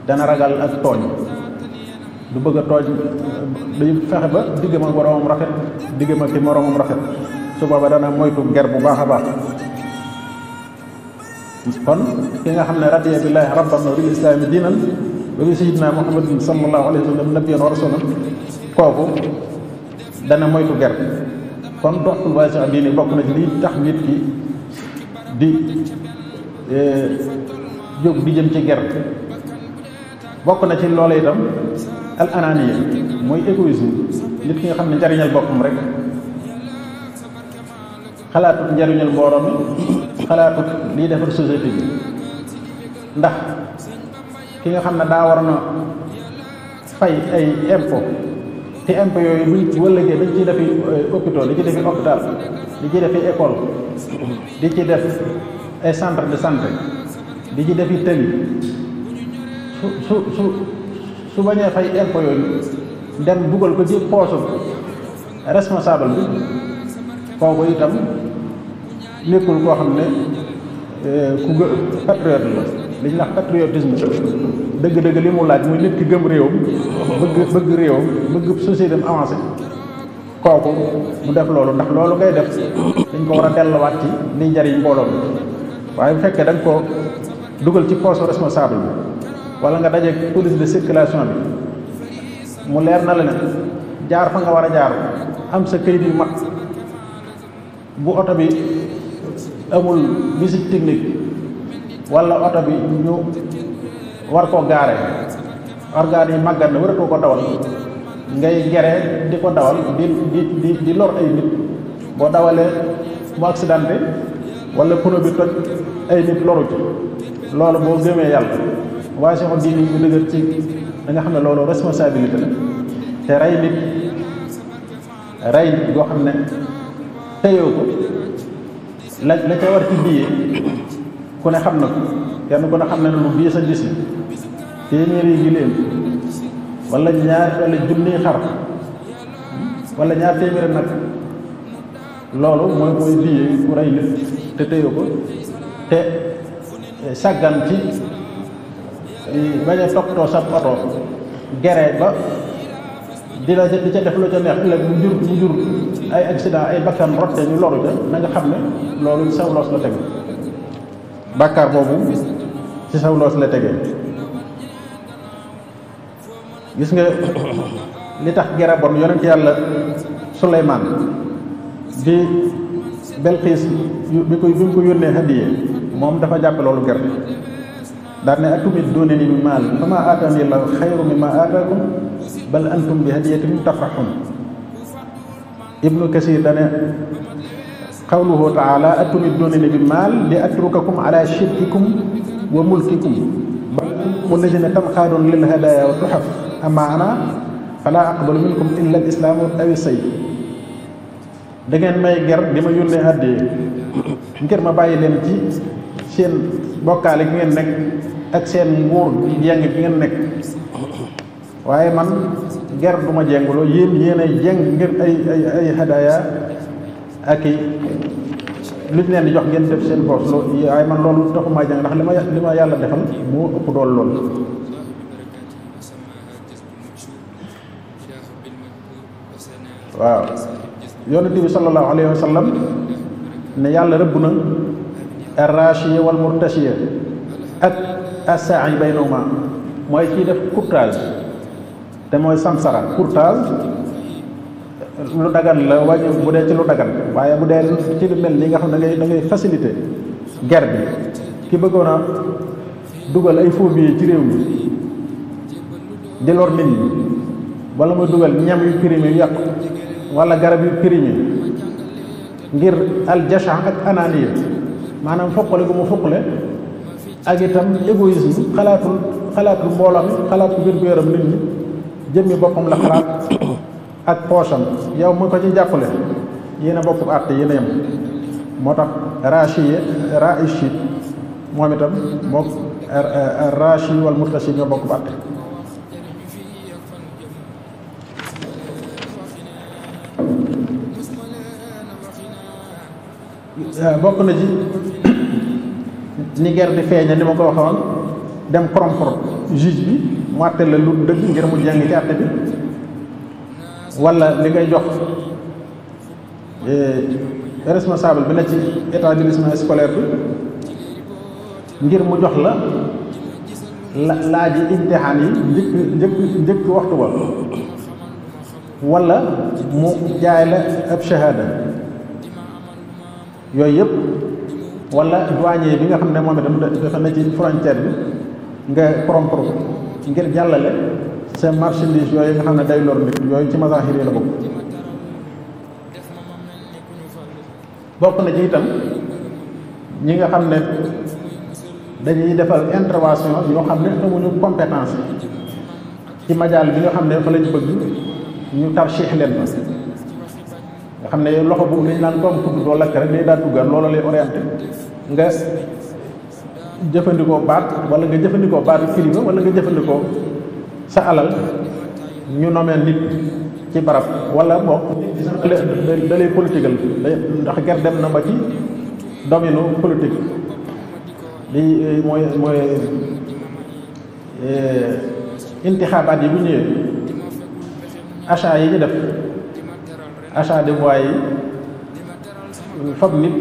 dana ragal ak tooñ du bëgg a tooñ day fexe ba diggam ak boromam rafet diggam ak ki moromam rafet su booba dana moytu ger bu baax a baax. kon ki nga xam ne radiya billahi rabban wa bil islami diinan wa bi sayyidina muhammadin sallallahu alayhi wa sallam nabiyyan wa rasulan kooku dana moytu ger. kon doxul waasi ak diine bokk na ci li tax nit ki di jóg di jëm ci ger. bokk na ci loola itam al ananiya mooy égoïsme, nit ki nga xam ne njariñal boppam rek, xalaatut njariñal mbooloo mi, xalaatut liy defar société bi. ndax ki nga xam ne daa war na fay ay impôt, te impôt yooyu buñ wëllëgee dañ ciy defi hôpital, di ci defi hôpital, di ci defi école, di ci def ay centre de santé, di ci defi tëli. su bañee fay impôt yooyu dem dugal ko ci poosu responsable bi, kooku itam nekkul koo xam ne ku patriote la. li ñuy wax patriotisme dëgg-dëgg li mu laaj muy nit ki gëm réewam, bëgg réewam, bëgg société am avancé, kooku mu def loolu. ndax loolu ngay def dañ ko war a delluwaat ci liy njariñ mbooloo bi. waaye bu fekkee da nga ko dugal ci poosu responsable bi, wala nga daje police de circulation bi, mu leer na la ne jaar fa nga war a jaar, am sa këyit yu mat, bu oto bi amul visite technique wala oto bi ñu war koo gaare, organes yi màggat na waratoo ko dawal, ngay gere di ko dawal di lor ay nit. boo dawalee mu accidenté wala pneu bi toj, ay nit loru ci. loolu boo gëmee yàlla waaye soo diini bu dëgër ci da nga xam ne loolu responsabilité la. te rey nit goo xam ne teyoo ko, la ca war ci biyee ku ne xam na ko, kenn ku ne xam na ne lu bii sa gis la. téeméeri giléem wala junniy xar wala ñaar téeméeri nag, loolu mooy biyee ku rey nit te teyoo ko, te sàggan ci bañ a toppatoo sa oto gere ba di ca def lu ca neex ëllëg mu jur ay accident, ay bakkan rotte ñu loru ca, na nga xam ne loolu ci saw loos la tege. bàkkaar boobu ci saw loos la tege. gis nga li tax gere bon, yonent yàlla Suleymaan bi Belxiis bi mu ko yónnee hadiye, moom dafa jàppe loolu ger. daal ne atumidduunanii bi maal famaa aataanii llaahu xayrun mimmaa aataakum bal antum bi hadiyatikum tafraxuun. Ibnu Kasiir dane qawluhu taala atumidduunanii bi maal li atrukakum ala shirkikum wa mulkikum bal antum allaziina tanqaaduuna lil hadaaya wa tuhaf ammaa ana falaa aqbalu minkum illa al islaam aw sayf. da ngeen may ger di ma yónnee hadiya ngir ma bàyyi leen ci seen bokkaale gi ngeen nekk ak seen nguur jeng gi ngeen nekk, waaye man ger du ma jenguloo, yéen ay jeng ngir ay hadaaya ak i lu ñu leen di jox ngeen def seen boos loolu. waaye man loolu taxumaa jeng, ndax li ma yàlla defal moo ëpp dool lool. waaw yonent bi sallallahu alayhi wa sallam ne yàlla rëbb na arrachiya wal murtachiya ak as-sa'i baynahuma, mooy ciy def courtage te mooy samsara. courtage lu dagan la wàññi bu dee ci lu dagan, waaye bu dee ci lu mel ni nga xam ne da ngay facilité ger bi. ki bëggoon a dugal ay faux billets ci réew mi di lor nit ñi, wala muy dugal ñam yu périmé yu yàqu wala garab yu périmé ngir aljasha ak ananiya, maanaam foqale gu mu foqale, ak itam égoïsme, xalaatul mbooloo mi, xalaatul wér-gu-yaram nit ñi, jëmmi boppam la xalaat ak poosam. yow mu ko ci jàppale yéen a bokk àtte, yéen a yem. moo tax raichi moom itam moom rachi wal murtachi ñoo bokk àtte. bokk na ci ni ger di feeña, ni ma ko waxoon, dem corrompre juge bi mu àtte la lu dëgg ngir mu jàng ci àtte bi, wala li ngay jox responsable bi na ci établissement scolaire bi ngir mu jox la laaji imtixaan yi njëkk waxtu ba wala mu jaay la ab shahada yooyu yëpp wala douanier bi nga xam ne moom itam dafa na ci frontière bi nga corrompre ngir jàllale sa marchandise yooyu nga xam ne day lor nit yooyu ci mazahir yi la bokk na ci itam ñi nga xam ne dañuy defal intervention yoo xam ne amuñu compétence ci majaal bi nga xam ne fa lañ bëgg ñu tarchiix leen fa nga xam ne loxo bu lañ naan comme tudd doo lakk rek day daal duggaan loolu lay orienté nga jëfandikoo baat wala nga jëfandikoo baatu kilifa wala nga jëfandikoo sa alal ñu nomee nit ci barab wala bokk da lay politigal ndax ger dem na ba ci domaine politique li mooy intixaabaat yi bu ñëwee achat yi ñu def achat de voix yi fab nit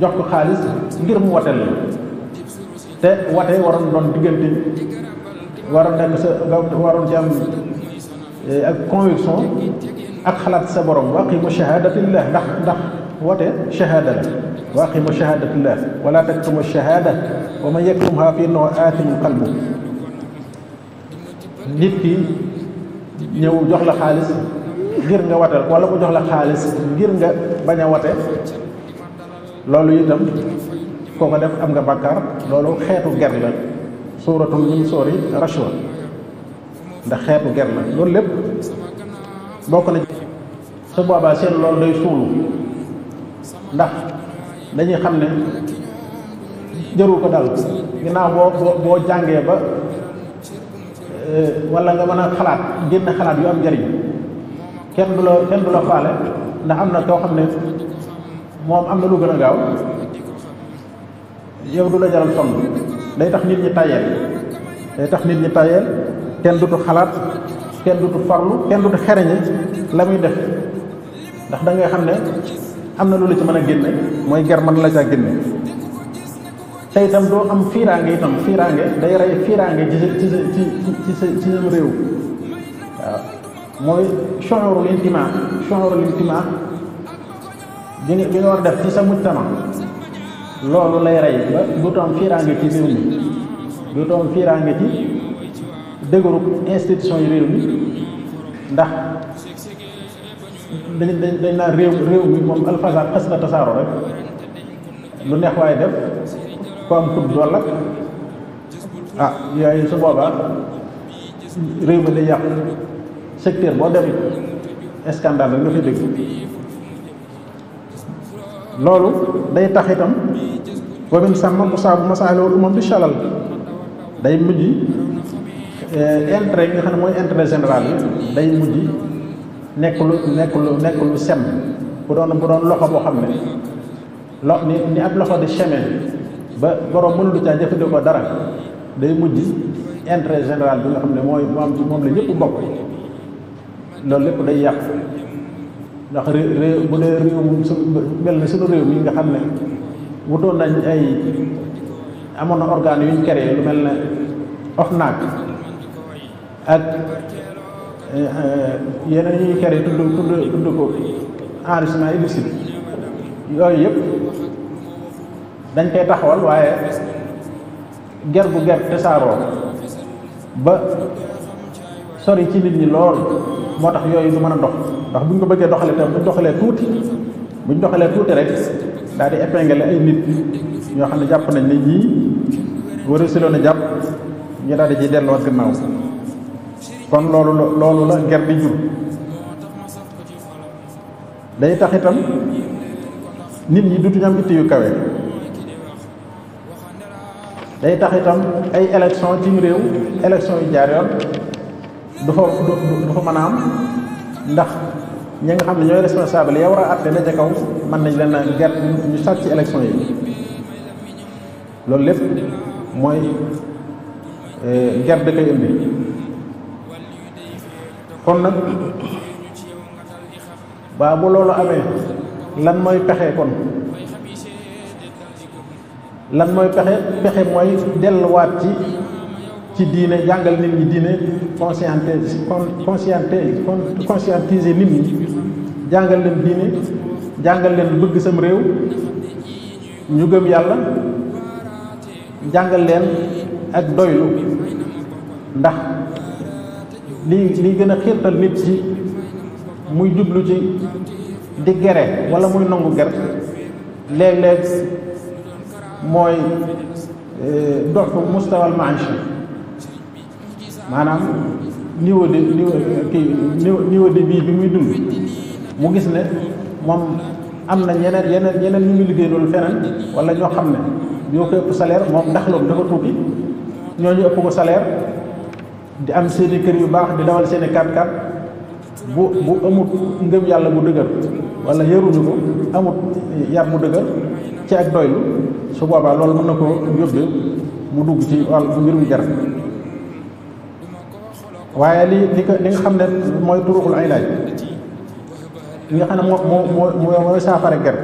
jox ko xaalis ngir mu wateel la te wate waroon doon diggante waroon nekk sa waroon ci am ak conviction ak xalaat sa borom wa aqimu shahadatillah ndax wate shahada la wa aqimu shahadatillah wala taktumu shahada wa man yaktumha fa innahu aathimun qalbu nit ki ñëw jox la xaalis ngir nga wateel wala mu jox la xaalis ngir nga bañ a wate loolu itam koo ko def am nga bàkkaar loolu xeetu ger la suuratul min soori rashwa ndax xeetu ger la loolu lépp bokk na su boobaa seen loolu day suulu ndax dañuy xam ne jëru ko dal ginnaaw boo jàngee ba wala nga mën a xalaat génn xalaat yu am njariñ kenn du la faale ndax am na koo xam ne moom am na lu gën a gaaw yow du la jaral sonn day tax nit ñi tayeel kenn dutu xalaat kenn dutu farlu kenn dutu xereñe la muy def ndax da ngay xam ne am na lu la ci mën a génne mooy ger mën la caa génne te itam doo am fiiraange day rey fiiraange ci sa réew waaw mooy shu'urul intimaa bi nga war def ci sa mujtama loolu lay rey ba duutu am fiiraange ci réew mi duutu am fiiraange ci dëgëru institution yi réew mi ndax dañ naan réew mi moom alfasad xas na tasaaro rek lu neex waaye def ko am kut dool ak yooyu su boobaa réew mi day yàqu secteur boo dem scandale rek nga fay dégg loolu day tax itam wa min sàmm musaabu masaalihul umam bi shalal day mujj intérêt yi nga xam ne mooy intérêt général bi day mujj nekk lu sem bu doon loxo boo xam ne ni ab loxo di chemin ba borom mënulu caa jëfandikoo dara day mujj intérêt général bi nga xam ne moom la ñëpp bokk loolu lépp day yàq ndax réew bu dee réew mel na suñu réew mi nga xam ne wutoon nañ amoon na organes yu ñu créé lu mel ne OFNAC ak yeneen yu ñu créé tudd ko enrichissement illicite yooyu yëpp dañ koy taxawal waaye ger bu ger tasaaroo ba sori ci nit ñi lool moo tax yooyu du mën a dox ndax buñ ko bëggee doxalee tam buñ doxalee tuuti rek daal di épingler ay nit ñoo xam ne jàpp nañ ne ñii war a siloon a jàpp ñu daal di ci delluwaat gannaaw kon loolu la ger di jur day tax itam nit ñi dutuñu am itte yu kawe day tax itam ay élection ci réew élection yu jaar yoon du fa mën a am ndax ñi nga xam ne ñooy responsable ya war a àtte na ca kaw mën nañ leen a ger ñu sàcc ci élection yi loolu lépp mooy ger da koy indi kon nag bu loolu amee lan mooy pexe kon lan mooy pexe mooy delluwaat ci diine jàngal nit ñi diine conscientiser nit ñi jàngal leen diine jàngal leen bëgg sam réew ñu gëm yàlla jàngal leen ak doylu ndax li gën a xiirtal nit ci muy jublu ci di gere wala muy nangu ger léeg-léeg mooy doxu mustawal maisha maanaam niveau de vie bi muy dund mu gis ne moom am na yeneen ñu ngi liggéey loolu feneen wala ñoo xam ne ñoo ko ëpp salaire moom ndax loolu dafa tuuti ñooñu ëpp ko salaire di am seeni kër yu baax di dawal seeni 4x4 bu amut ngëm yàlla bu dëgër wala yaruñu ko amut yar bu dëgër ci ak doylu su boobaa loolu mën na ko yóbbee mu dugg ci wàllu mbirum jar waaye li nga xam ne mooy turuqul ilaaj li nga xam ne mooy saafara ger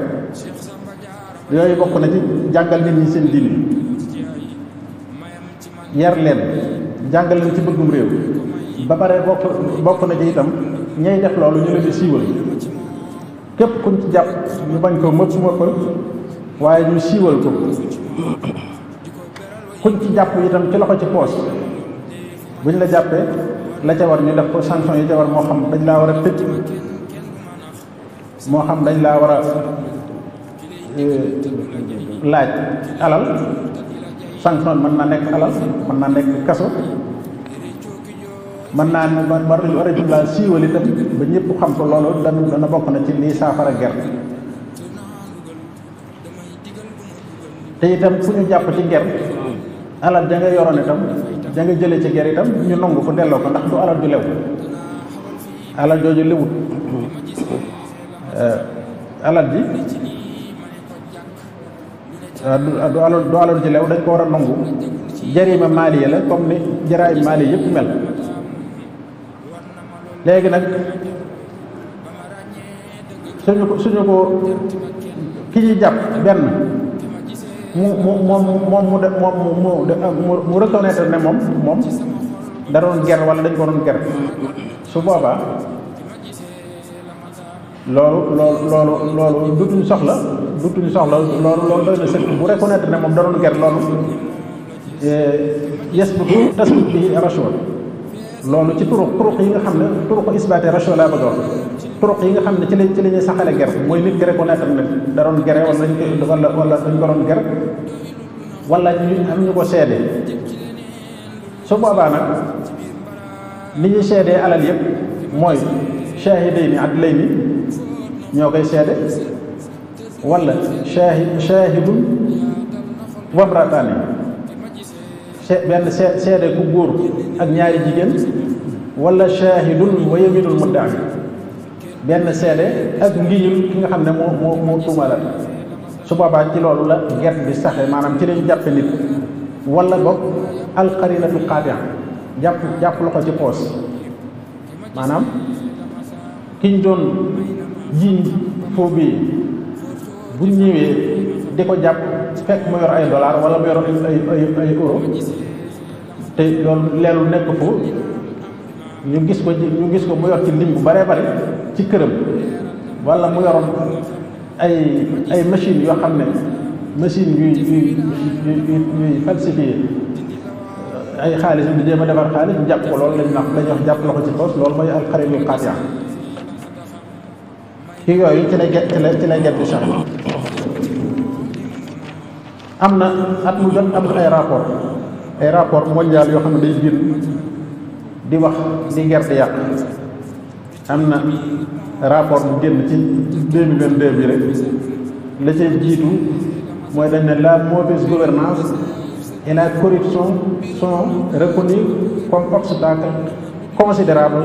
yooyu bokk na ci jàngal nit ñi seen diine yar leen jàngal leen ci bëggum réew ba pare bokk na ci itam ñay def loolu ñu leen di siiwal képp kuñ ci jàpp ñu bañ ko mëppal waaye ñu siiwal ko kuñ ci jàpp itam ci loxo ci poos buñ la jàppee la ca war ñu def ko sanction yi ca war moo xam dañ laa war a tëj moo xam dañ laa war a laaj alal sanction mën naa nekk alal mën naa nekk kaso mën naa war a laa siiwal itam ba ñëpp xam ko loolu dana bokk na ci lii saafara ger te itam fu ñu jàpp ci ger alal da nga yoroon itam da nga jëlee ci ger itam ñu nangu ko delloo ko ndax du alal ju lew alal jooju lewut alal ji du alal ji lew dañ ko war a nangu jarima maaliya la comme ni jaraay maaliya yëpp mel léegi nag suñu ko ki ñuy jàpp benn mu reconnaître ne moom da doon ger wala dañ ko doon ger su boobaa loolu dutuñu soxla loolu doy na sëkk bu reconnaître ne moom da doon ger loolu yasbutu tasbut bi rashwa loolu ci turuq yi nga xam ne turuq isbaate rashwa laa bëgg a wax turuq yi nga xam ne ci la ñuy saxale ger mooy nit ki reconnaître ne da doon gere wala dañ ko doon ger wala ñu am ñu ko seede su boobaa nag ni ñuy seedee alal yëpp mooy shahidayni adlayni ñoo koy seede wala shahidun wamrataani benn seede ku góor ak ñaari jigéen wala shahidun wa yaminul mudda'i benn seede ak ngiñul ki nga xam ne moo tuumalat su boobaa ci loolu la ger bi saxe maanaam ci lañ jàppe nit wala boog alqarinatu qaati'a jàpp loxo ci poos maanaam ki ñu doon jiiñ foo bii bu ñëwee di ko jàpp fekk mu yor ay dollar wala mu yor ay euro te loolu leelu nekk fu ñu gis ko mu yor ci lim bu baree bari ci këram wala mu yoroon ay machine yoo xam ne machine yuy falsifié ay xaalis di jéem a defar xaalis jàpp ko loolu lañuy wax jàpp loxo ci poos loolu mooy alxarinul qaati'a ki yooyu ci lay get di sax am na at mu jot am ay rapport mondial yoo xam ne day génn di wax di ger di yàq am na rapport bu génn ci 2022 bi rek la cay jiitu mooy dañ ne la mauvaise gouvernance et la corruption sont reconnues comme obstacle considérable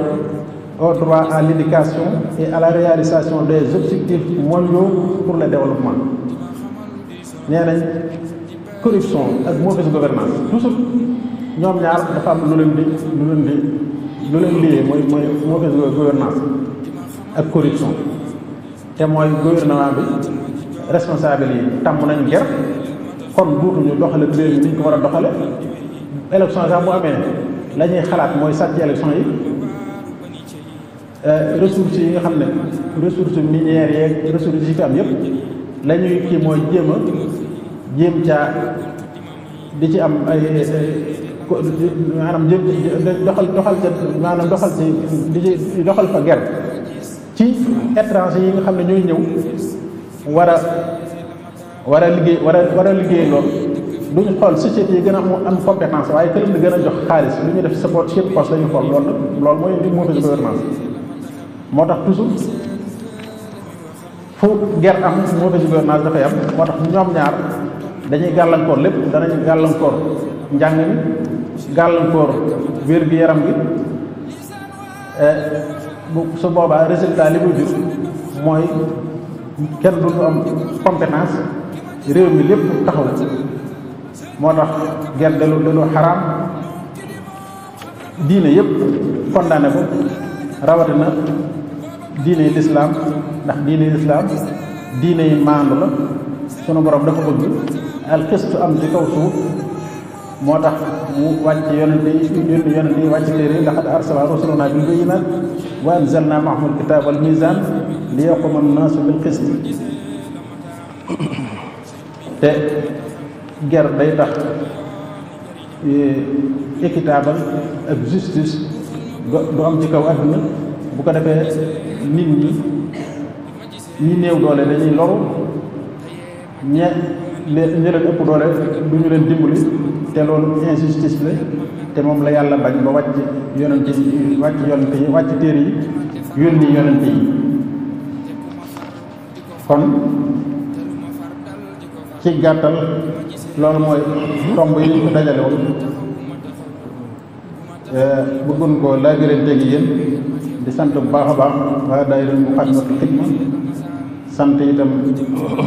au droit à l'éducation et à la réalisation des objectifs mondiaux pour le développement. nee nañ corruption ak mauvaise gouvernance toujours ñoom ñaar dafa am lu leen liyee mooy mauvaise gouvernance ak corruption te mooy gouvernement bi responsable yi tàmm nañu ger kon duutuñu doxale réew mi ni ñu ko war a doxale élection sax bu amee la ñuy xalaat mooy sàcc élection yi ressources yi nga xam ne ressources minières yeeg ressources yi fi am yëpp la ñuy kii mooy jéem caa di ci am ay maanaam jéem doxal ci di doxal fa ger ci étranger yi nga xam ne ñooy ñëw war a liggéey loolu duñu xool société yi gën a am compétence waaye këram di gën a jox xaalis lu ñu def support chep poste la ñu xool loolu mooy li mauvaise gouvernance moo tax toujours fu ger am mauvaise gouvernance dafay am moo tax ñoom ñaar dañuy gàllankoor lépp danañ gàllankoor njàng mi gàllankoor wér-gu-yaram gi su boobaa résultat li muy jur mooy kenn du am compétence réew mi lépp taxaw moo tax ger dalu xaraam diine yëpp condamné ko rawatina diine lislaam ndax diine lislaam diine yi maandu la sunu borom dafa bëgg alxistu am ci kaw suuf moo tax mu wàcc yonente yi wàcc téere yi laqad arsalnaa rusulanaa bil bayyinaat wa anzalnaa ma'ahumul kitaaba wal miizaan li yaquuma nnaasu bil qist te ger day tax équitable ak justice du am ci kaw àdduna bu ko defee nit ñi néew doole dañuy loru ñi leen ëpp doole du ñu leen dimbali te loolu injustice la te moom la yàlla bañ ba wàcc yonent yi wàcc téere yi yónni yonent yi kon ci gàttal loolu mooy tomb yi ñu ko dajale woon bëggoon ko laabirante gi yéen di sant bu baax a baax waa daayira Muxaddamatul Xidma sant itam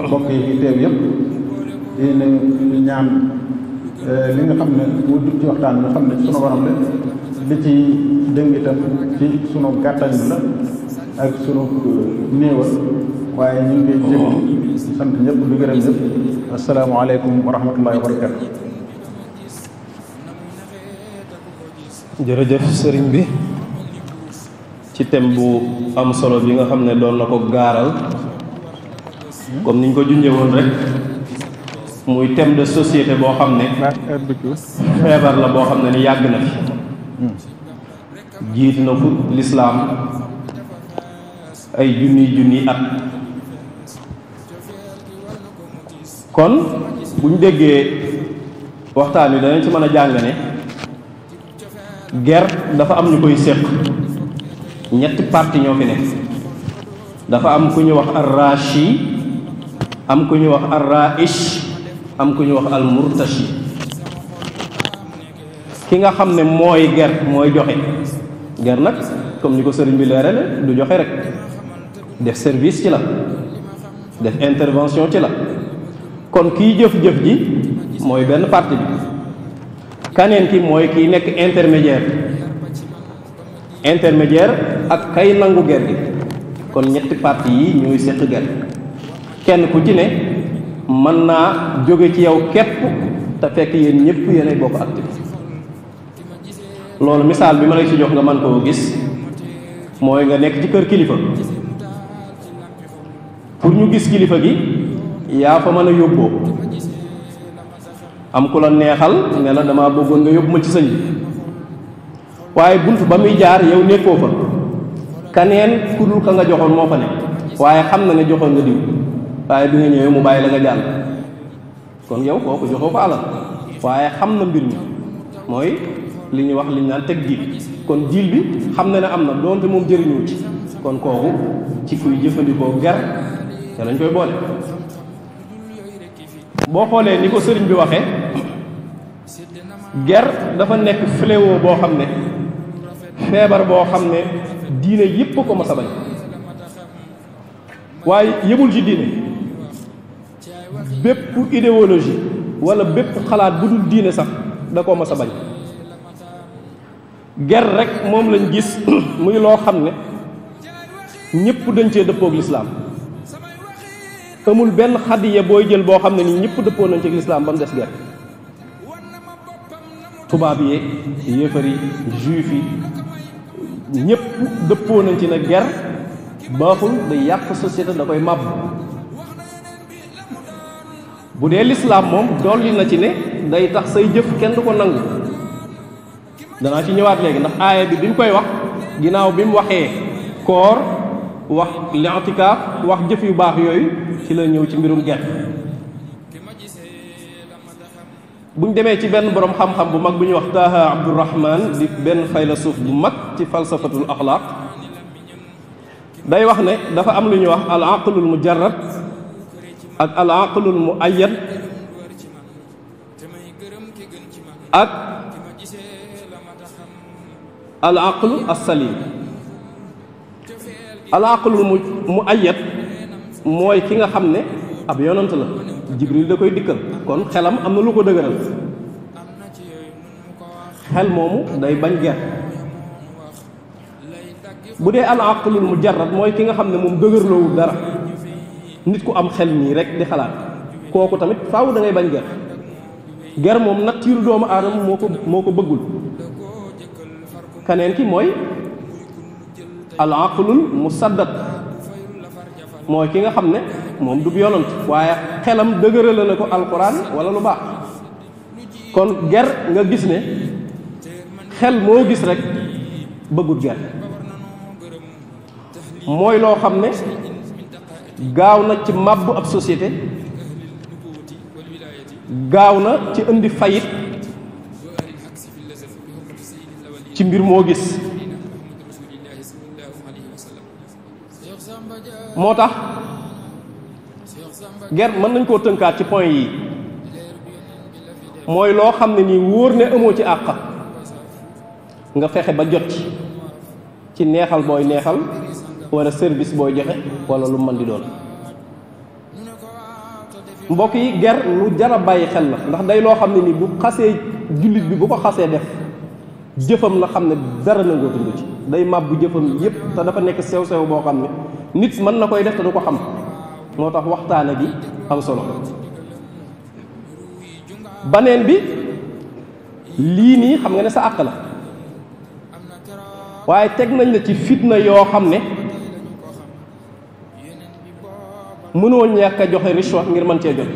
mbokk yi fi teew yëpp di ñaan li nga xam ne mu dugg ci waxtaan bi nga xam ne sunu borom la li ci dëng itam ci sunu gàttañ la ak sunu néewal waaye ñu ngi koy jëm sant ñëpp di gërëm ñëpp asalaamaaleykum wa rahmatullahi wa barakatu. jërëjëf sëriñ bi ci thème bu am solo bi nga xam ne doon na ko gaaral comme niñ ko junjee woon rek muy thème de société boo xam ne feebar la boo xam ne ni yàgg na fi jiitu na fu lislaam ay junniy at kon bu ñu déggee waxtaan wi danañ ci mën a jàng ne ger dafa am ñu koy séq ñetti parti ñoo fi nekk dafa am ku ñu wax ar-rashi am ku ñu wax ar-raish am ku ñu wax al-murtashi ki nga xam ne mooy ger mooy joxe ger nag comme ni ko sëriñ bi leerale du joxe rek def service ci la def intervention ci la kon kiy jëf-jëf ji mooy benn parti bi kaneen ki mooy kiy nekk intermédiaire ak kay nangu ger gi kon ñetti parti yi ñooy séq ger kenn ku ci ne mën naa jóge ci yow képp te fekk yéen ñëpp yéenay bokk activité loolu misaal bi ma lay ci jox nga mën koo gis mooy nga nekk ci kër kilifa pour ñu gis kilifa gi yaa fa mën a yóbboo am ku la neexal ne la dama bëggoon nga yóbbu ma ci sëñ bi waaye bunt ba muy jaar yow nekkoo fa kaneen ku dul ka nga joxoon moo fa nekk waaye xam na ne joxoon nga diw waaye bi nga ñëwee mu bàyyi la nga jàll kon yow kooku joxoo ko alal waaye xam na mbir mi mooy li ñuy wax li ñu naan teg diil kon diil bi xam na ne am na doonte moom jëriñoo ci kon kooku ci kuy jëfandikoo ger te lañ koy boole boo xoolee ni ko sëriñ bi waxee ger dafa nekk fléau boo xam ne feebar boo xam ne diine yépp ko mas a bañ waaye yëmul ci diine bépp idéologie wala bépp xalaat bu dul diine sax da koo mas a bañ ger rek moom lañ gis muy loo xam ne ñépp dañ cee dëppoog lislaam amul benn xadiya booy jël boo xam ne nii ñëpp dëppoo nañ ci lislaam ba mu des ger tubaab yi yéefar yi juif yi ñëpp dëppoo nañ ci ne ger baaxul day yàq société da koy màbb bu dee lislaam moom dolli na ci ne day tax say jëf kenn du ko nangu danaa ci ñëwaat léegi ndax aaya bi mu koy wax ginnaaw bi mu waxee koor wax li'tikaaf wax jëf yu baax yooyu ci la ñëw ci mbirum ger buñ demee ci benn borom xam-xam bu mag bu ñuy wax Taha Abdurrahman di benn faylasuuf bu mag ci falsafatul axlaaq day wax ne dafa am lu ñuy wax al aqlul mujarrad ak al aqlul muayyad ak al aqlu as-salim al aqlul muayyad mooy ki nga xam ne ab yonant la Jibril da koy dikkal kon xelam am na lu ko dëgëral xel moomu day bañ ger bu dee al aqlul mujarrad mooy ki nga xam ne moom dëgërloowul dara nit ku am xel nii rek di xalaat kooku tamit faaw da ngay bañ ger ger moom nature doomu aadama moo ko bëggul keneen ki mooy al aqlul musaddad mooy ki nga xam ne moom du yonant waaye xelam dëgërale na ko alquran wala lu baax kon ger nga gis ne xel moo gis rek bëggut ger mooy loo xam ne gaaw na ci màbbu ab société gaaw na ci indi fayit ci mbir moo gis moo tax ger mën nañ koo tënkaat ci point yi mooy loo xam ne nii wóor ne amoo ci àq nga fexe ba jot ci neexal booy neexal wala service booy joxe wala lu mën di doon mbokk yi ger lu jar a bàyyi xel la ndax day loo xam ne nii bu xasee jullit bi bu ko xasee def jëfam la xam ne dara nangootuñu ci day màbbu jëfam yépp te dafa nekk sew-sew boo xam ne nit mën na koy def te du ko xam moo tax waxtaane gi am solo baneen bi lii nii xam nga ne sa àq la waaye teg nañ la ci fitna yoo xam ne mënoo ñàkk a joxe richwa ngir mën cee jot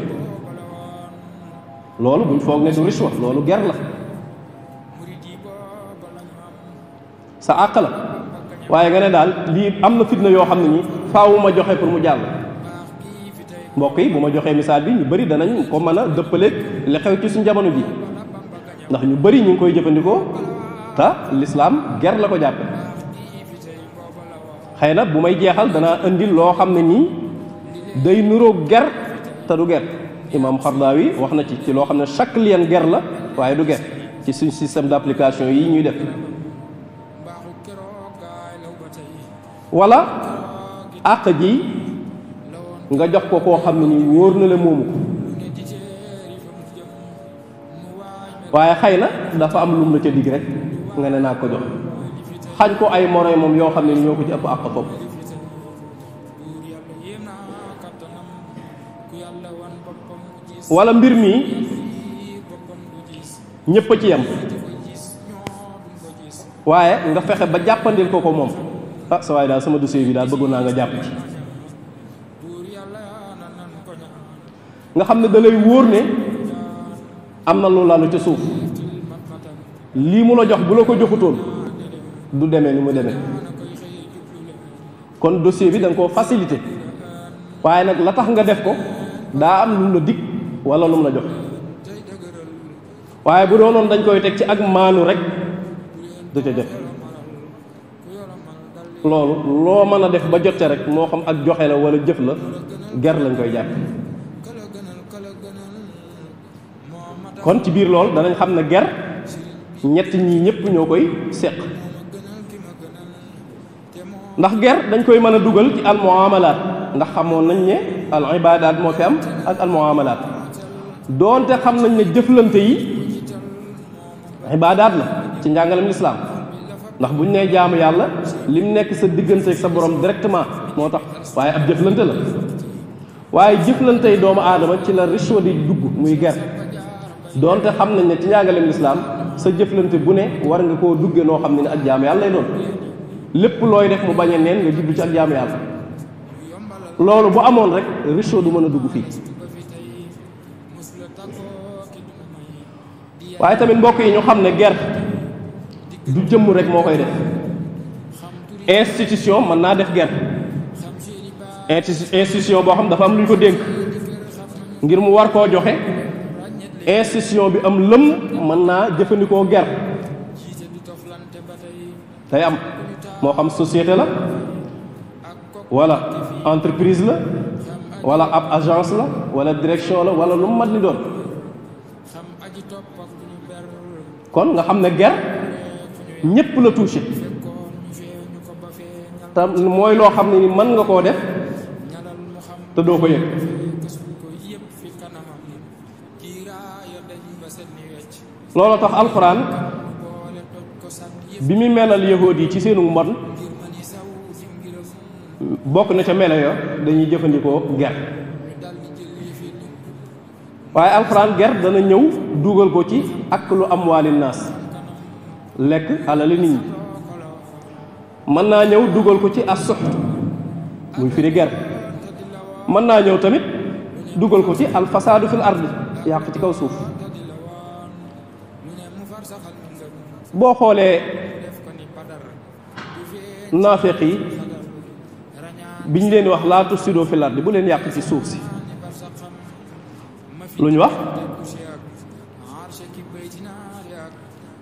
loolu buñ foog ne du richwa loolu ger la sa àq la waaye nga ne daal lii am na fitna yoo xam ne nii faawu ma joxe pour mu jàll mbokk yi bu ma joxee misaal bi ñu bëri danañ ko mën a dëppaleeg li xew ci suñ jamono ji ndax ñu bëri ñu ngi koy jëfandikoo te lislaam ger la ko jàppe xëy na bu may jeexal danaa indi loo xam ne nii day nuroog ger te du ger imam Xardaawi wax na ci loo xam ne chaque lien ger la waaye du ger ci suñ système d'application yi ñuy def wala àq ji nga jox ko koo xam ne nii wóor na la moomu ko waaye xëy na dafa am lum la ca dig rek nga ne naa ko jox xañ ko ay moroy moom yoo xam ne ni ñoo ko ci ëpp àq fopp wala mbir mi ñëpp a ci yem waaye nga fexe ba jàppandil ko moom ah sa waay daal sama dossier bi daal bëggoon naa nga jàpp ci nga xam ne da lay wóor ne am na lu lalu ca suuf lii mu la jox bu la ko joxutoon du demee ni mu demee kon dossier bi da nga koo facilité waaye nag la tax nga def ko daa am lu mu la dig wala lu mu la jox waaye bu doonoon dañ koy teg ci ak maanu rek du ca jot loolu loo mën a def ba jotte rek moo xam ak joxe la wala jëf la ger lañ koy jàpp kon ci biir loolu danañ xam ne ger ñett ñii ñëpp ñoo koy seq ndax ger dañ koy mën a dugal ci al muamalaat ndax xamoon nañ ne al ibaadaat moo fi am ak al muamalaat doonte xam nañ ne jëflante yi ibaadaat la ci njàngalem lislaam ndax buñ nee jaamu yàlla lim nekk sa diggante ak sa borom directement moo tax waaye ab jëflante la waaye jëflantey doomu aadama ci la richwa di dugg muy ger doonte xam nañ ne ci njàngaleem lislaam sa jëflante bu ne war nga koo dugge noo xam ne ak jaamu yàlla lay doon lépp looy def mu bañ a neen nga jublu ci ak jaamu yàlla loolu bu amoon rek richwa du mën a dugg fii waaye tamit mbokk yi ñu xam ne ger du jëmm rek moo koy def institution mën naa def ger institution boo xam dafa am lu ñu ko dénk ngir mu war koo joxe institution bi am lëm mën naa jëfandikoo ger day am moo xam société la wala entreprise la wala ab agence la wala direction la wala lu mu mat ni doon kon nga xam ne ger ñépp la touché te mooy loo xam ne ni mën nga koo def te doo ko yëg loolu tax alxuraan bi mu melal yahuud yi ci seenu mbon bokk na ca melo yo dañuy jëfandikoo ger waaye alxuraan ger dana ñëw dugal ko ci aklu amwaali naas lekk alali nit ñi mën naa ñëw dugal ko ci as-suht muy firi ger mën naa ñëw tamit dugal ko ci alfasaadu fil ardi yàq ci kaw suuf boo xoolee naafeq yi biñ leen wax laa tufsidu fil ardi bu leen yàq ci suuf si lu ñu wax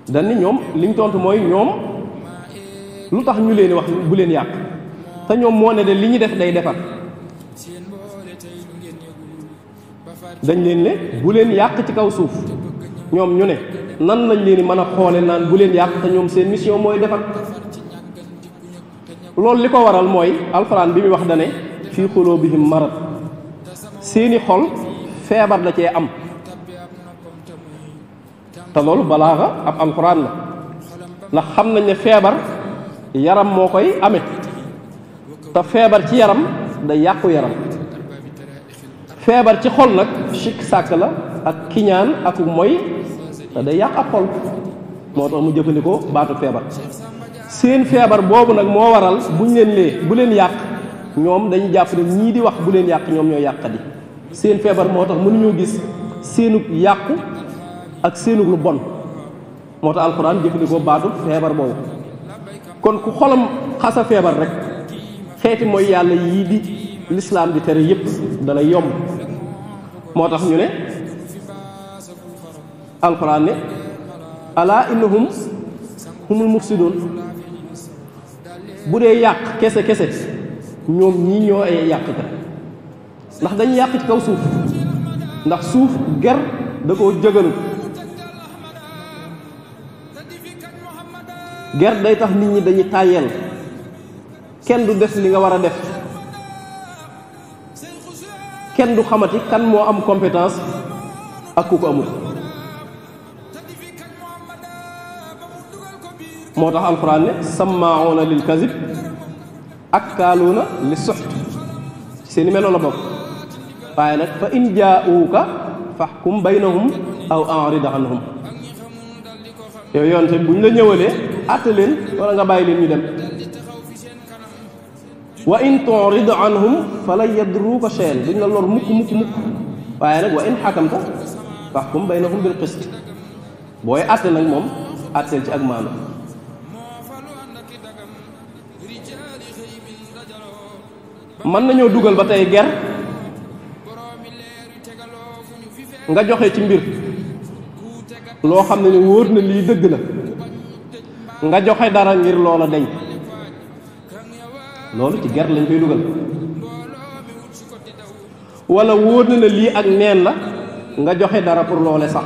dañ ni ñoom liñ tontu mooy ñoom lu tax ñu leen wax bu leen yàq te ñoom moo ne de li ñu def day defar dañ leen ne bu leen yàq ci kaw suuf ñoom ñu ne nan lañ leen mën a xoole naan bu leen yàq te ñoom seen mission mooy defar loolu li ko waral mooy alxuraan bi muy wax dane fii xuluubihim marad seeni xol feebar da cee am te loolu balaaxa ab alxuraan la ndax xam nañ ne feebar yaram moo koy amee te feebar ci yaram day yàqu yaram feebar ci xol nag sikk sàkk la ak kiñaan ak mooy te day yàq ab xol moo tax mu jëfandikoo baatu feebar seen feebar boobu nag moo waral buñ leen lee bu leen yàq ñoom dañuy jàpp ne ñii di wax bu leen yàq ñoom ñoo yàqadi seen feebar moo tax mënuñoo gis seenug yàqu ak seenug lu bon moo tax alxuraan jëfandikoo baatu feebar boobu kon ku xolam xasa feebar rek xeeti mooy yàlla yii di lislaam di tere yépp dana yomb moo tax ñu ne alxuraan ne alaa innahum humul mufsidoon bu dee yàq kese kese ñoom ñii ñoo ay yàqkat ndax dañuy yàq ci kaw suuf ndax suuf ger da koo jëgalu ger day tax nit ñi dañuy tàyyeel kenn du def li nga war a def kenn du xamati kan moo am compétence ak ku ko amul moo tax alxuraan ne sammaa'uuna lil kazib akkaaluuna li suxt seeni meloo la bokk waaye nag fa in jaa'uuka fahkum baynahum aw a'rid anhum yow yoonte buñ la ñëwalee àtte leen wala nga bàyyi leen ñu dem wa in tu'rid anhum falan yadruuka shay'an duñ la lor mukk mukk mukk waaye nag wa in xakamta fahkum baynahum bil qist booy àtte nag moom àtteel ci ak maanu mën nañoo dugal ba tey ger nga joxe ci mbir loo xam ne ni wóor na lii dëgg la nga joxe dara ngir loola deñ loolu ci ger lañ koy dugal wala wóor na lii ak neen la nga joxe dara pour loole sax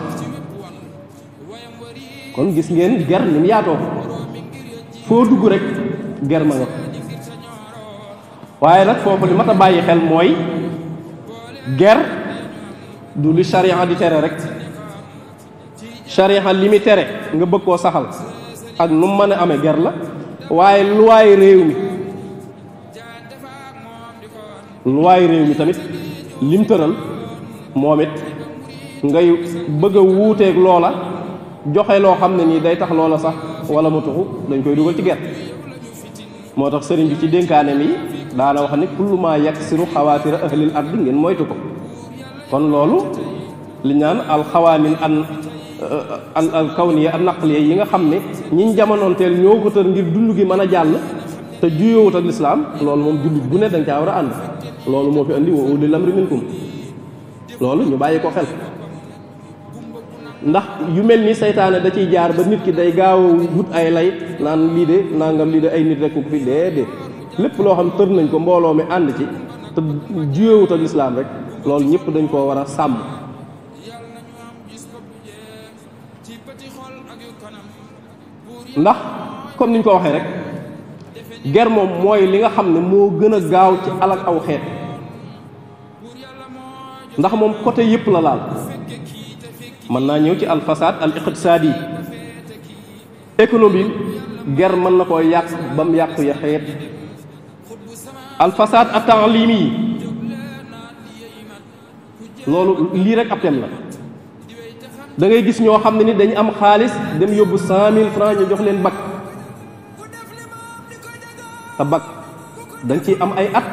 kon gis ngeen ger ni mu yaatoo foo dugg rek ger ma nga waaye nag foofu li mat a bàyyi xel mooy ger du li sharia di tere rek sharia li mi tere nga bëgg koo saxal ak nu mu mën a amee ger la waaye luwaay réew mi tamit lim tëral moom it ngay bëgg a wuuteeg loola joxe loo xam ne nii day tax loola sax wala mu tuxu dañ koy dugal ci gerte moo tax sëriñ bi ci dénkaane mi daana wax ni kullu ma yaksiru xawaatira ahlil ardi ngeen moytu ko kon loolu li ñaan alxawaamin al kawniya an naqliya yi nga xam ne ñiñ jamonoonteel ñoo ko tër ngir dund gi mën a jàll te juyowut ak lislaam loolu moom jullit bu ne dañ caa war a ànd loolu moo fi andi wa ulil amri minkum loolu ñu bàyyi ko xel ndax yu mel ni seytaane da ciy jaar ba nit ki day gaaw a wut ay lay naan lii de nangam lii de ay nit rek ko fi déedéet lépp loo xam tër nañ ko mbooloo mi ànd ci te juyewut ak lislaam rek loolu ñëpp dañ koo war a sàmm ndax comme niñ ko waxee rek ger moom mooy li nga xam ne moo gën a gaaw ci alak aw xeet ndax moom côté yëpp la laal mën naa ñëw ci al fasad al iqtisaadi économie ger mën na koo yàq ba mu yàq ya xeet al fasad at ta'limi yi loolu lii rek ab tem la da ngay gis ñoo xam ne ni dañu am xaalis dem yóbbu 100 000 francs ñu jox leen bac te bac dañ ciy am ay at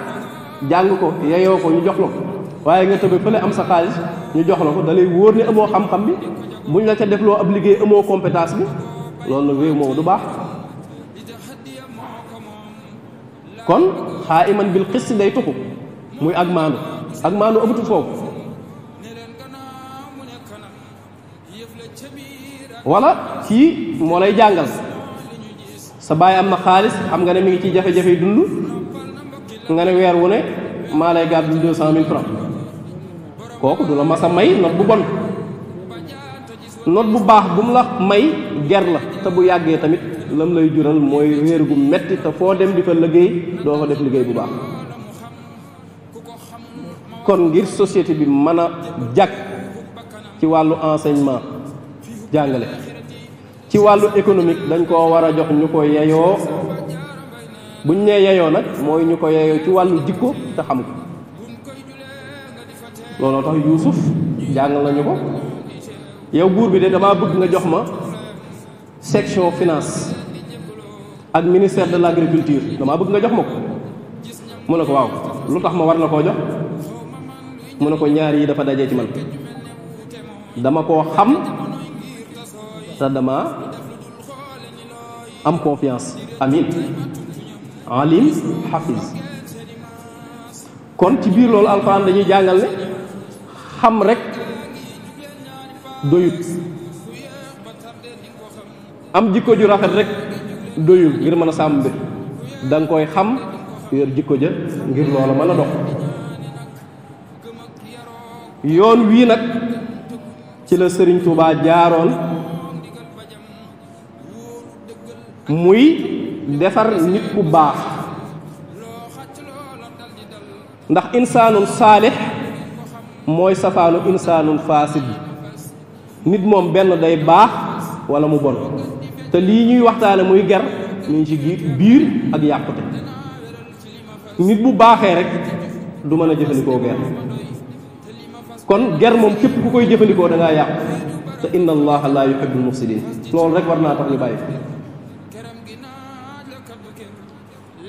jàng ko yeyoo ko ñu jox la ko waaye nga tëbe fële am sa xaalis ñu jox la ko da lay wóor ne amoo xam-xam bi buñ la ca defloo ab liggéey amoo compétence bi loolu nag réew moomu du baax kon xaa iman bil xis day tuxu muy ak maandu amatul foofu wala kii moo lay jàngal sa baay am na xaalis xam nga ne mi ngi ci jafe-jafe dund nga ne weer wu ne maa lay gàddul 200 000 francs kooku du la mas a may not bu bon not bu baax bu mu la may ger la te bu yàggee tamit lam lay jural mooy réer gu metti te foo dem di fa liggéey doo fa def liggéey bu baax kon ngir société bi mën a jag ci wàllu enseignement jàngale ci wàllu économique dañ koo war a jox ñu ko yeyoo buñ nee yeyoo nag mooy ñu ko yeyoo ci wàllu jikko te xam ko looloo tax Yuusuf jàngal nañu ko yow buur bi de damaa bëgg nga jox ma section finance ak ministère de l'agriculture damaa bëgg nga jox ma ko mu ne ko waaw lu tax ma war la koo jox mu ne ko ñaar yi dafa dajee ci man dama koo xam te dama am confiance amin alim hafiz kon ci biir loolu alxuraan dañuy jàngal ne xam rek doyut am jikko ju rafet rek doyul ngir mën a sàmm mbir da nga koy xam yor jikko ja ngir loola mën a dox yoon wii nag ci la Sëriñ Tuubaa jaaroon muy defar nit ku baax ndax insaanun saalix mooy safaanu insaanun faasid nit moom benn day baax wala mu bon te lii ñuy waxtaane muy ger ñu ngi ci biir ak yàqute nit bu baaxee rek du mën a jëfandikoo ger kon ger moom képp ku koy jëfandikoo da ngaa yàqu te inna allaha la yuhibbul mufsidin loolu rek war naa tax ñu bàyyi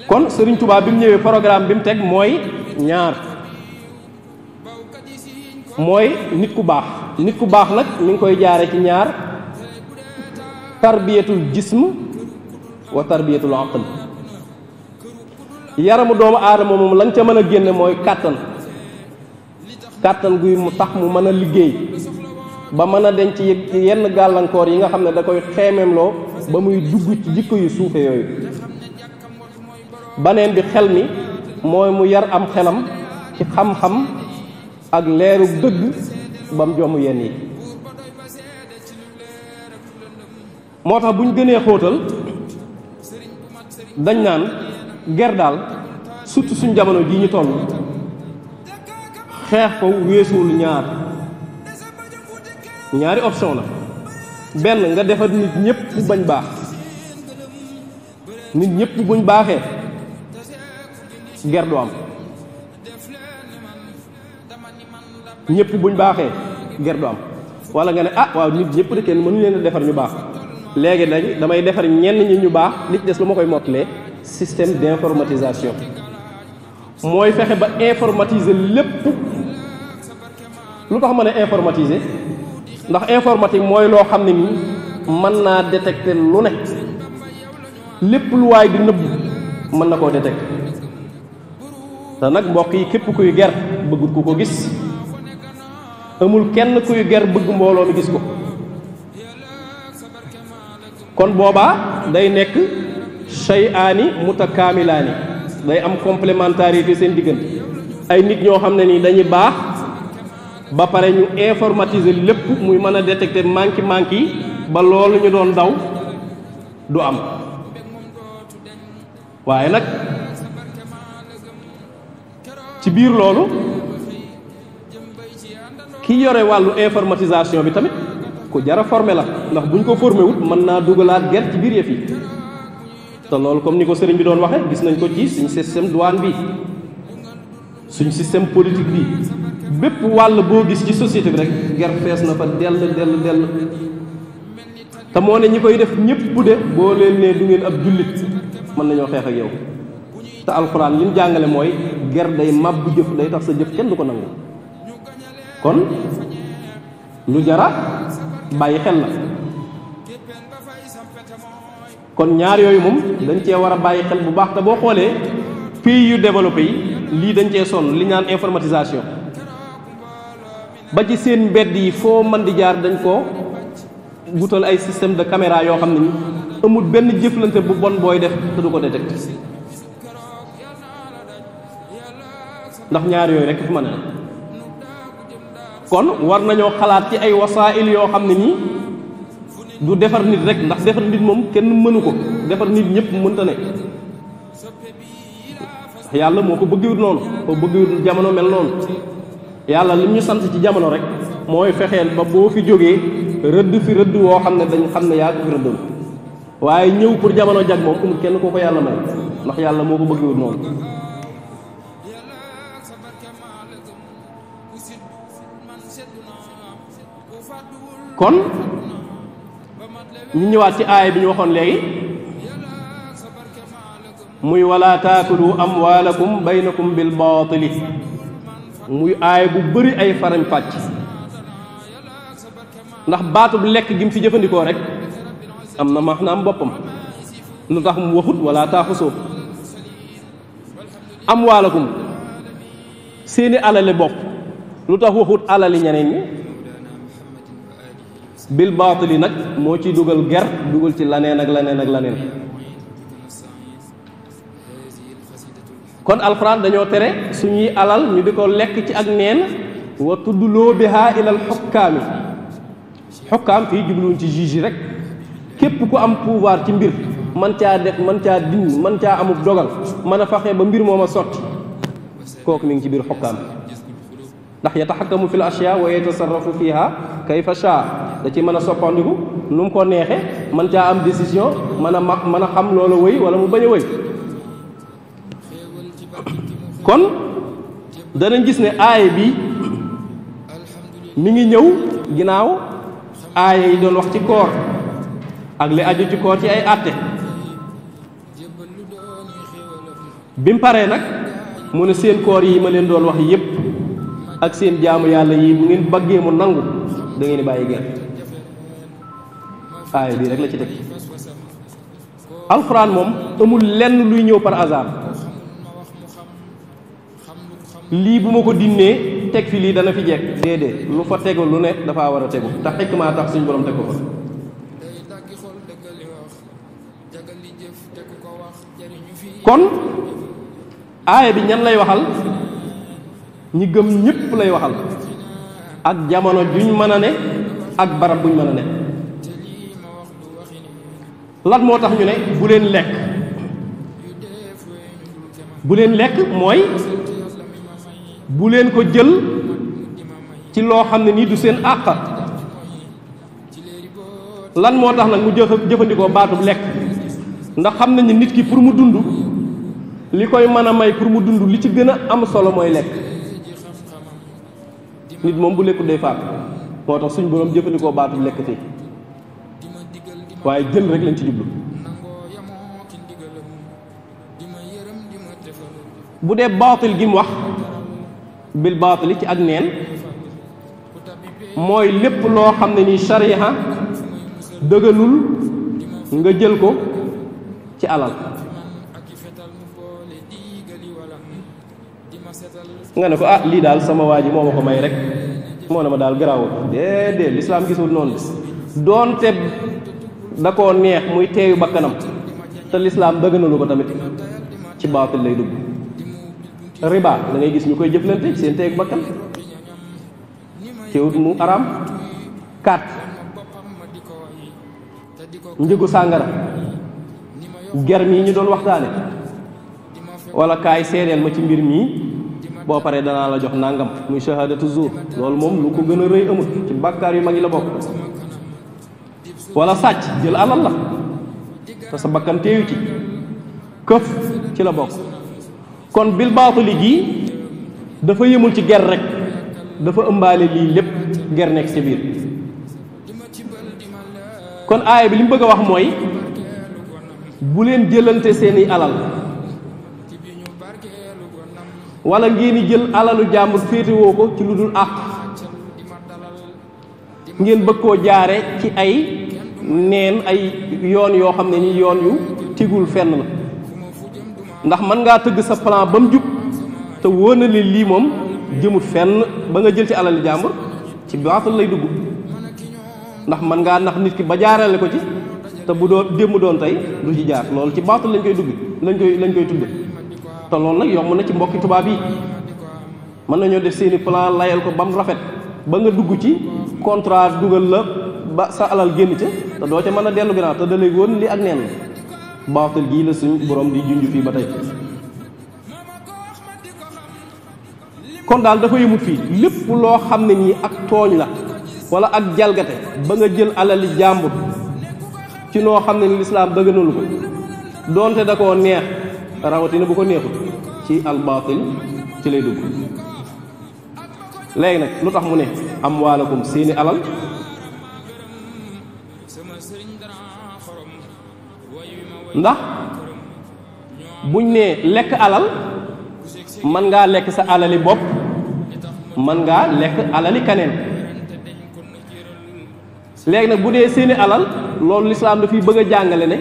kon Sëriñ Tuubaa bi mu ñëwee programme bi mu teg mooy ñaar mooy nit ku baax nit ku baax nag mi ngi koy jaare ci ñaar tarbiyatul jism wa tarbiyatul aql yaramu doomu aadama moom lañ ca mën a génne mooy kàttan guy mu tax mu mën a liggéey ba mën a denc yenn gàllankoor yi nga xam ne da koy xeemeemloo ba muy dugg ci jikko yu suufe yooyu baneen bi xel mi mooy mu yar am xelam ci xam-xam ak leeru dëgg ba mu jomm yenn yi moo tax bu ñu gënee xóotal dañ naan ger daal surtout suñ jamono jii ñu toll xeex ko weesuwul ñaari option la benn nga defar nit ñëpp bañ baax nit ñëpp buñ baaxee ger du am ñëpp buñ baaxee ger du am wala nga ne ah waaw nit ñëpp de kenn mënu leen a defar ñu baax léegi dañ damay defar ñenn ñi ñu baax li ci des lu ma koy mottalee système d'informatisation mooy fexe ba informatiser lépp. lu tax ma ne informatiser ndax informatique mooy loo xam ne nii mën naa détecter lu ne lépp lu waay di nëbb mën na koo détecter te nag mbokk yi képp kuy ger bëggut ku ko gis amul kenn kuy ger bëgg mbooloo mi gis ko kon boobaa day nekk shay'aani mutakaamilaani day am complémentarité seen diggante ay nit ñoo xam ne nii dañuy baax ba pare ñu informatiser lépp muy mën a détecter manki yi ba loolu ñu doon daw du am waaye nag ci biir loolu ki yore wàllu informatisation bi tamit ku jara formé la ndax buñ ko formé wut mën naa dugalaat ger ci biir yëf yi te loolu comme ni ko sëriñ bi doon waxe gis nañ ko ci suñ système douane bi suñ système politique bi bépp wàll boo gis ci société bi rek ger fees na fa dell te moo ne ñi koy def ñëpp de boo leen ne du ngeen ab jullit mën nañoo xeex ak yow te alxuraan li mu jàngale mooy ger day màbbu jëf day tax sa jëf kenn du ko nangu kon lu jara bàyyi xel la kon ñaar yooyu moom dañ cee war a bàyyi xel bu baax te boo xoolee pays yu développé yi lii dañ cee sonn li ñaan informatisation ba ci seen mbedd yi foo mën di jaar dañ ko wutal ay système de caméra yoo xam ne ni amul benn jëflante bu bon booy def te du ko détecté ndax ñaar yooyu rek fi mën a kon war nañoo xalaat ci ay wasaa'il yoo xam ne nii du defar nit rek ndax defar nit moom kenn mënu ko defar nit ñëpp mënta ne yàlla moo ko bëggiwut noonu ko bëggiwut jamono mel noonu yàlla lim ñu sant ci jamono rek mooy fexeel ba boo fi jógee rëdd fi rëdd woo xam ne dañ xam ne yaa ko fi rëddal waaye ñëw pour jamono jag moom amul kenn koo ko yàlla may ndax yàlla moo ko bëggiwut noonu kon ñu ñëwaat ci aaya bi ñu waxoon léegi muy wala taakulu amwaalakum baynakum bil baatili muy aaya bu bëri ay farañ fàcc ndax baatub lekk gi mu fi jëfandikoo rek am na maanaam boppam lu tax mu waxut wala taaxusoo amwaalakum seeni alali bopp lu tax waxut alali ñeneen ñi bil baatili nag moo ci dugal ger dugal ci laneen ak laneen ak laneen kon alxuraan dañoo tere suñuy alal ñu di ko lekk ci ak neen wa tuddloo biha ilal xukkaami xukkaam fii jubluwuñ ci juge yi rek képp ku am pouvoir ci mbir man caa def man caa dindi man caa amub dogal mën a faxe ba mbir moom a sotti kooku mi ngi ci biir xukkaam ndax yataxakkamu fil ashyaa wa yatasarrafu fiha kayfa shaa da ci mën a soppandiku nu mu ko neexe man caa am décision mën a xam loola wëy wala mu bañ a wëy kon danañ gis ne aaya bi mi ngi ñëw ginnaaw aaya yi doon wax ci koor ak li aju ci koor ci ay àtte bi mu paree nag mu ne seen koor yi ma leen doon wax yépp ak seen jaamu yàlla yi bu ngeen bëggee mu nangu da ngeen di bàyyi ger aaya bii rek la ci teg alxuraan moom amul lenn luy ñëw par hasard lii bu ma ko dinnee teg fi lii dana fi jekk déedéet lu fa tegu lu ne dafa war a tegu te xikma tax suñu borom teg ko fa kon aaya bi ñan lay waxal ñi gëm ñépp lay waxal ak jamono juñ mën a ne ak barab buñ mën a ne lan moo tax ñu ne bu leen lekk bu leen lekk mooy bu leen ko jël ci loo xam ne nii du seen àq lan moo tax nag mu jëfandikoo baatub lekk ndax xam nañ ne nit ki pour mu dund li koy mën a may pour mu dund li ci gën a am solo mooy lekk nit moom bu lekkut day faatu moo tax suñ borom jëfandikoo baatu lekk fii waaye jël rek lañ ci jublu bu dee baatil gi mu wax bil baatili ci ak neen mooy lépp loo xam ne ni shariha dëggalul nga jël ko ci alal nga ne ko ah lii daal sama waa ji moo ma ko may rek moo ne ma daal garaawul déedéet lislaam gisul noonu doonte da koo neex muy teeyu bakkanam te lislaam dëgganalu ko tamit ci baatil lay dugg riba da ngay gis ñu koy jëflante seen teegu bakkan teewut mu araam kat njëgu sàngara ger mii ñu doon waxtaane wala kaay seedeel ma ci mbir mii boo paree danaa la jox nangam muy shahadatu zuur loolu moom lu ko gën a rëy amul ci bàkkaar yu mag yi la bokk wala sàcc jël alal la te sa bakkan teeyu ci këf ci la bokk kon bil baatili gii dafa yëmul ci ger rek dafa ëmbaale lii lépp ger nekk ci biir kon aaya bi li mu bëgg a wax mooy bu leen jëlante seeni alal wala ngeen di jël alalu jàmbur féetewoo ko ci lu dul àq ngeen bëgg koo jaare ci ay neen ay yoon yoo xam ne ni yoon yu tigul fenn la ndax mën ngaa tëgg sa plan ba mu jub te wóor na leen lii moom jëmut fenn ba nga jël ci alali jàmbur ci baatal lay dugg ndax mën ngaa nax nit ki ba jaarale ko ci te bu doon démb doon tey du ci jaar loolu ci baatal lañ koy dugg lañ koy tudde te loolu nag yomb na ci mbokki tubaab yi mën nañoo def seeni plan layal ko ba mu rafet ba nga dugg ci contrat dugal la ba sa alal génn ca te doo ca mën a dellu ginnaaw te da lay woon li ak neen la baatil gii la suñ borom di junj fii ba tey kon daal dafa yëmut fii lépp loo xam ne nii ak tooñ la wala ak jalgate ba nga jël alali jàmbur ci noo xam ne ni lislaam dëgganalu ko doonte da koo neex rawatina bu ko neexut ci al baatil ci lay dugg léegi nag lu tax mu ne amwaalakum seeni alal ndax buñ ne lekk alal mën ngaa lekk sa alali bopp mën ngaa lekk alali kaneen léegi nag bu dee seeni alal loolu lislaam dafay bëgg a jàngale ne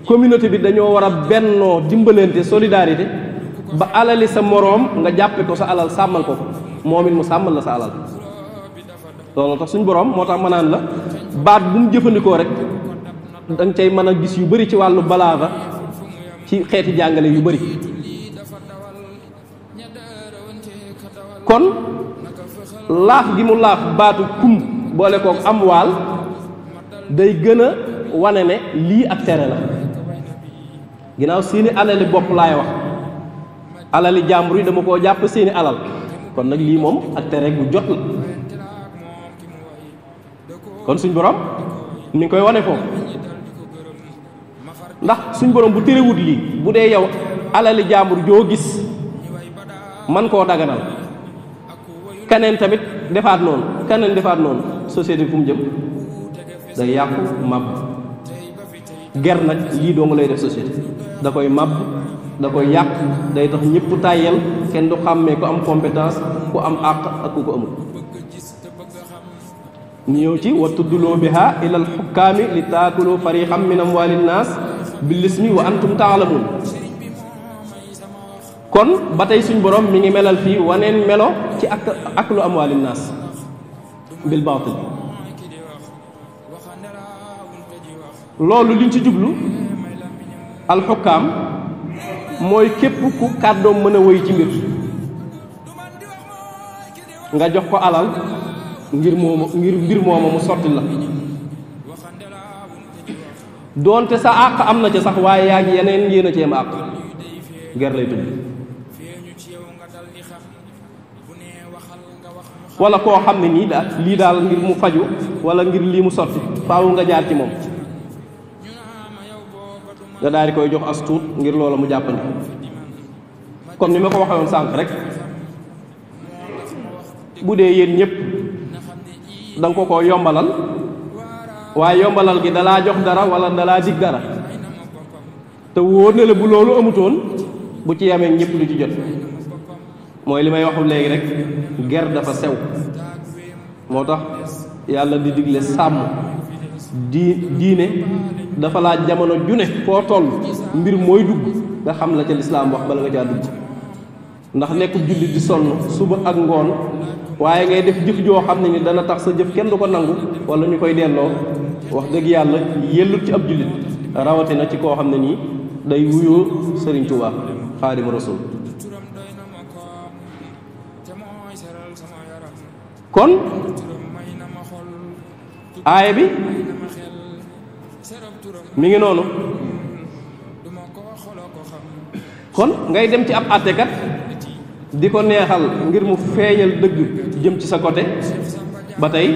communauté bi dañoo war a bennoo dimbalante solidarité ba alali sa moroom nga jàppe ko sa alal sàmmal ko moom it mu sàmmal la sa alal loolu tax suñ boroom moo tax ma naan la baat bu mu jëfandikoo rek danga cay mën a gis yu bari ci wàllu balaaga ci xeeti jàngale yu bari kon laaf gi mu laaf baatu kum boole kook amwaal day gën a wane ne lii ak tere la ginnaaw seeni alali bopp laay wax alali jàmbur yi dama koo jàpp seeni alal kon nag lii moom ak tere bu jot la kon suñ borom ni ngi koy wane foofu ndax suñ borom bu terewut lii bu dee yow alali jàmbur joo gis man koo daganal kaneen tamit defaat noonu kaneen defaat noonu société fu mu jëm day yàqu màbb ger nag lii doo nga lay def société da koy màbb da koy yàq day tax ñëpp tàyyel kenn du xàmmee ku am compétence ku am àq ak ku ko amul ñëw ci wa tudduloo biha ilal xukkaami li taakulu fariqam min amwali nnaas bilismi wa antum taalamun kon ba tey suñ borom mi ngi melal fii waneen melo ci aklu amwali nnaas bil baatil loolu liñ ci jublu alxukkaam mooy képp ku kàddoom mën a wéy ci mbir nga jox ko alal ngir mbir mooma mu sotti la doonte sa àq am na ca sax waaye yaa ngi yeneen yéen a ci am àq ger lay tudd wala koo xam ne nii daal lii daal ngir mu faju wala ngir lii mu sotti faawu nga jaar ci moom nga daal di koy jox as tuut ngir loola mu jàppandi comme ni ma ko waxee woon sànq rek bu dee yéen ñëpp da nga ko yombalal waaye yombalal gi dalaa jox dara wala dalaa dig dara te wóor na la bu loolu amutoon bu ci yamee ñëpp du ci jot mooy li may wax léegi rek ger dafa sew moo tax yàlla di digle sàmm diine dafa laaj jamono june foo toll mbir mooy dugg nga xam la ca lislaam wax bala nga caa dugg ndax nekkul jullit di sonn suba ak ngoon waaye ngay def jëf joo xam ne ni dana tax sa jëf kenn du ko nangu wala ñu koy delloo wax dëgg yàlla yellut ci ab jullit rawatina ci koo xam ne nii day wuyoo Sëriñ Tuubaa Xaadimu Rasuul kon aaya bi mi ngi noonu kon ngay dem ci ab àttekat di ko neexal ngir mu feeñal dëgg jëm ci sa côté ba tey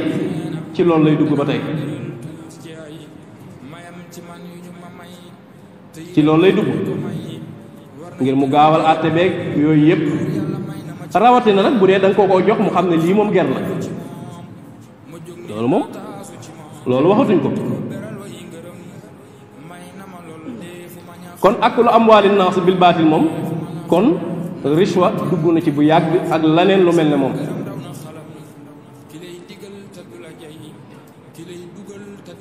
ci loolu lay dugg ba tey ci loolu lay dugg ngir mu gaawal àtte beeg yooyu yëpp rawatina nag bu dee da nga koo jox mu xam ne lii moom ger la loolu moom loolu waxatuñ ko kon aklu amwaali naas bil baatil moom kon rishwa dugg na ci bu yàgg ak laneen lu mel ne moom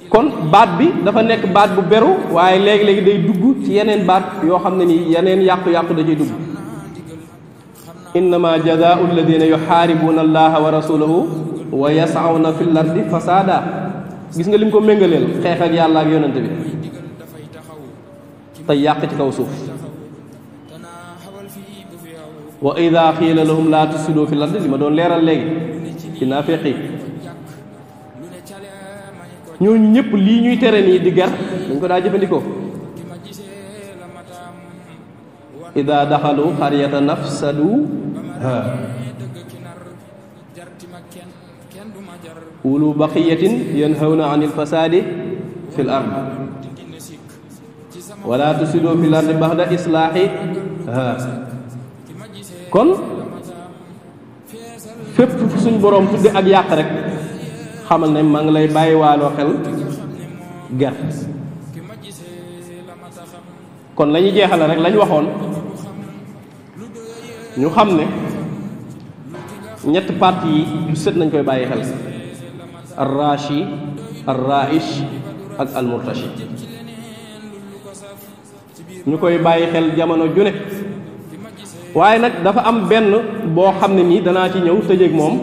kon baat bi dafa nekk baat bu beru waaye léegi-léegi day dugg ci yeneen baat yoo xam ne nii yeneen yàqu-yàqu da ciy dugg innama jazaau alladina yuxaaribuuna allaha wa rasulahu wa yasawna fi l ardi fasada gis nga lim ko méngaleel xeex ak yàlla ak yonente bi te yàq ci kaw suuf wa ida xiila lahum laa tufsidu fi l ardi li ma doon leeral léegi ci naafeq yi ñooñu ñëpp lii ñuy tere nii di ger dañ ko daa jëfandikoo ida daxalu xaryata nafsadu ulu baqiyatin yanhawna anil fasadi fi l ard wala tufsidu fi l ardi baxda islaahi kon fépp suñ boroom tudde ak yàq rek xamal ne maa ngi lay bàyyi waaloo xel ger kon la ñuy jeexale rek lañ waxoon ñu xam ne ñett parti yi bu set nañ koy bàyyi xel ar rashi ar raish ak al murtashi ñu koy bàyyi xel jamono ju ne waaye nag dafa am benn boo xam ne nii danaa ci ñëw tëjeeg moom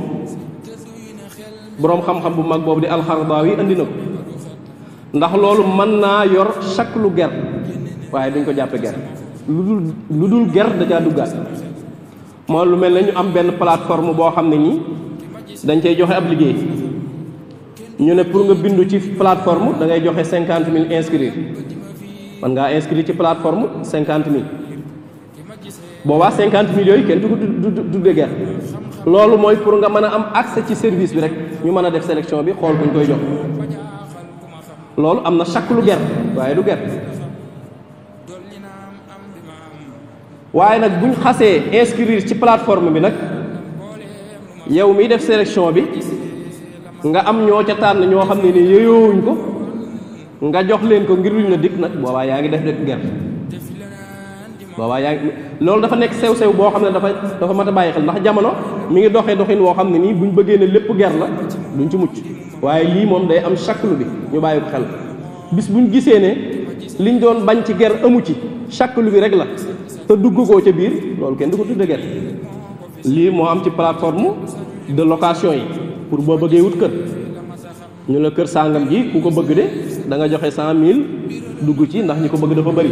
boroom xam-xam bu mag boobu di alxardaawi andi na ko ndax loolu mën naa yor chaque lu ger waaye duñ ko jàppe ger lu dul ger da caa duggaat moo lu mel ne ñu am benn plateforme boo xam ne nii dañ cay joxe ab liggéey ñu ne pour nga bindu ci plateforme da ngay joxe 50 000 inscrire man ngaa inscrire ci plateforme 50 000 boobaa 50 000 yooyu kenn du ko tudde ger loolu mooy pour nga mën a am accès ci service bi rek ñu mën a def sélection bi xool kuñ koy jox loolu am na chaque lu ger waaye du ger waaye nag buñ xasee inscrire ci plateforme bi nag yow miy def sélection bi nga am ñoo ca tànn ñoo xam ne ni yeyowuñ ko nga jox leen ko ngir luñ la dikk nag boobaa yaa ngi def ger boobaa yaa ngi loolu dafa nekk sew-sew boo xam ne dafa mat a bàyyi xel ndax jamono mi ngi doxee doxin woo xam ne nii buñ bëggee ne lépp ger la duñ ci mucc waaye lii moom day am chaklu bi ñu bàyyi ko xel bis buñ gisee ne liñ doon bañ ci ger amu ci chaklu bi rek la te dugg koo ca biir loolu kenn du ko tudde ger lii moo am ci plateforme de location yi pour boo bëggee wut kër ñu la kër sàngam ji ku ko bëgg de da nga joxe 100 000 dugg ci ndax ñi ko bëgg dafa bari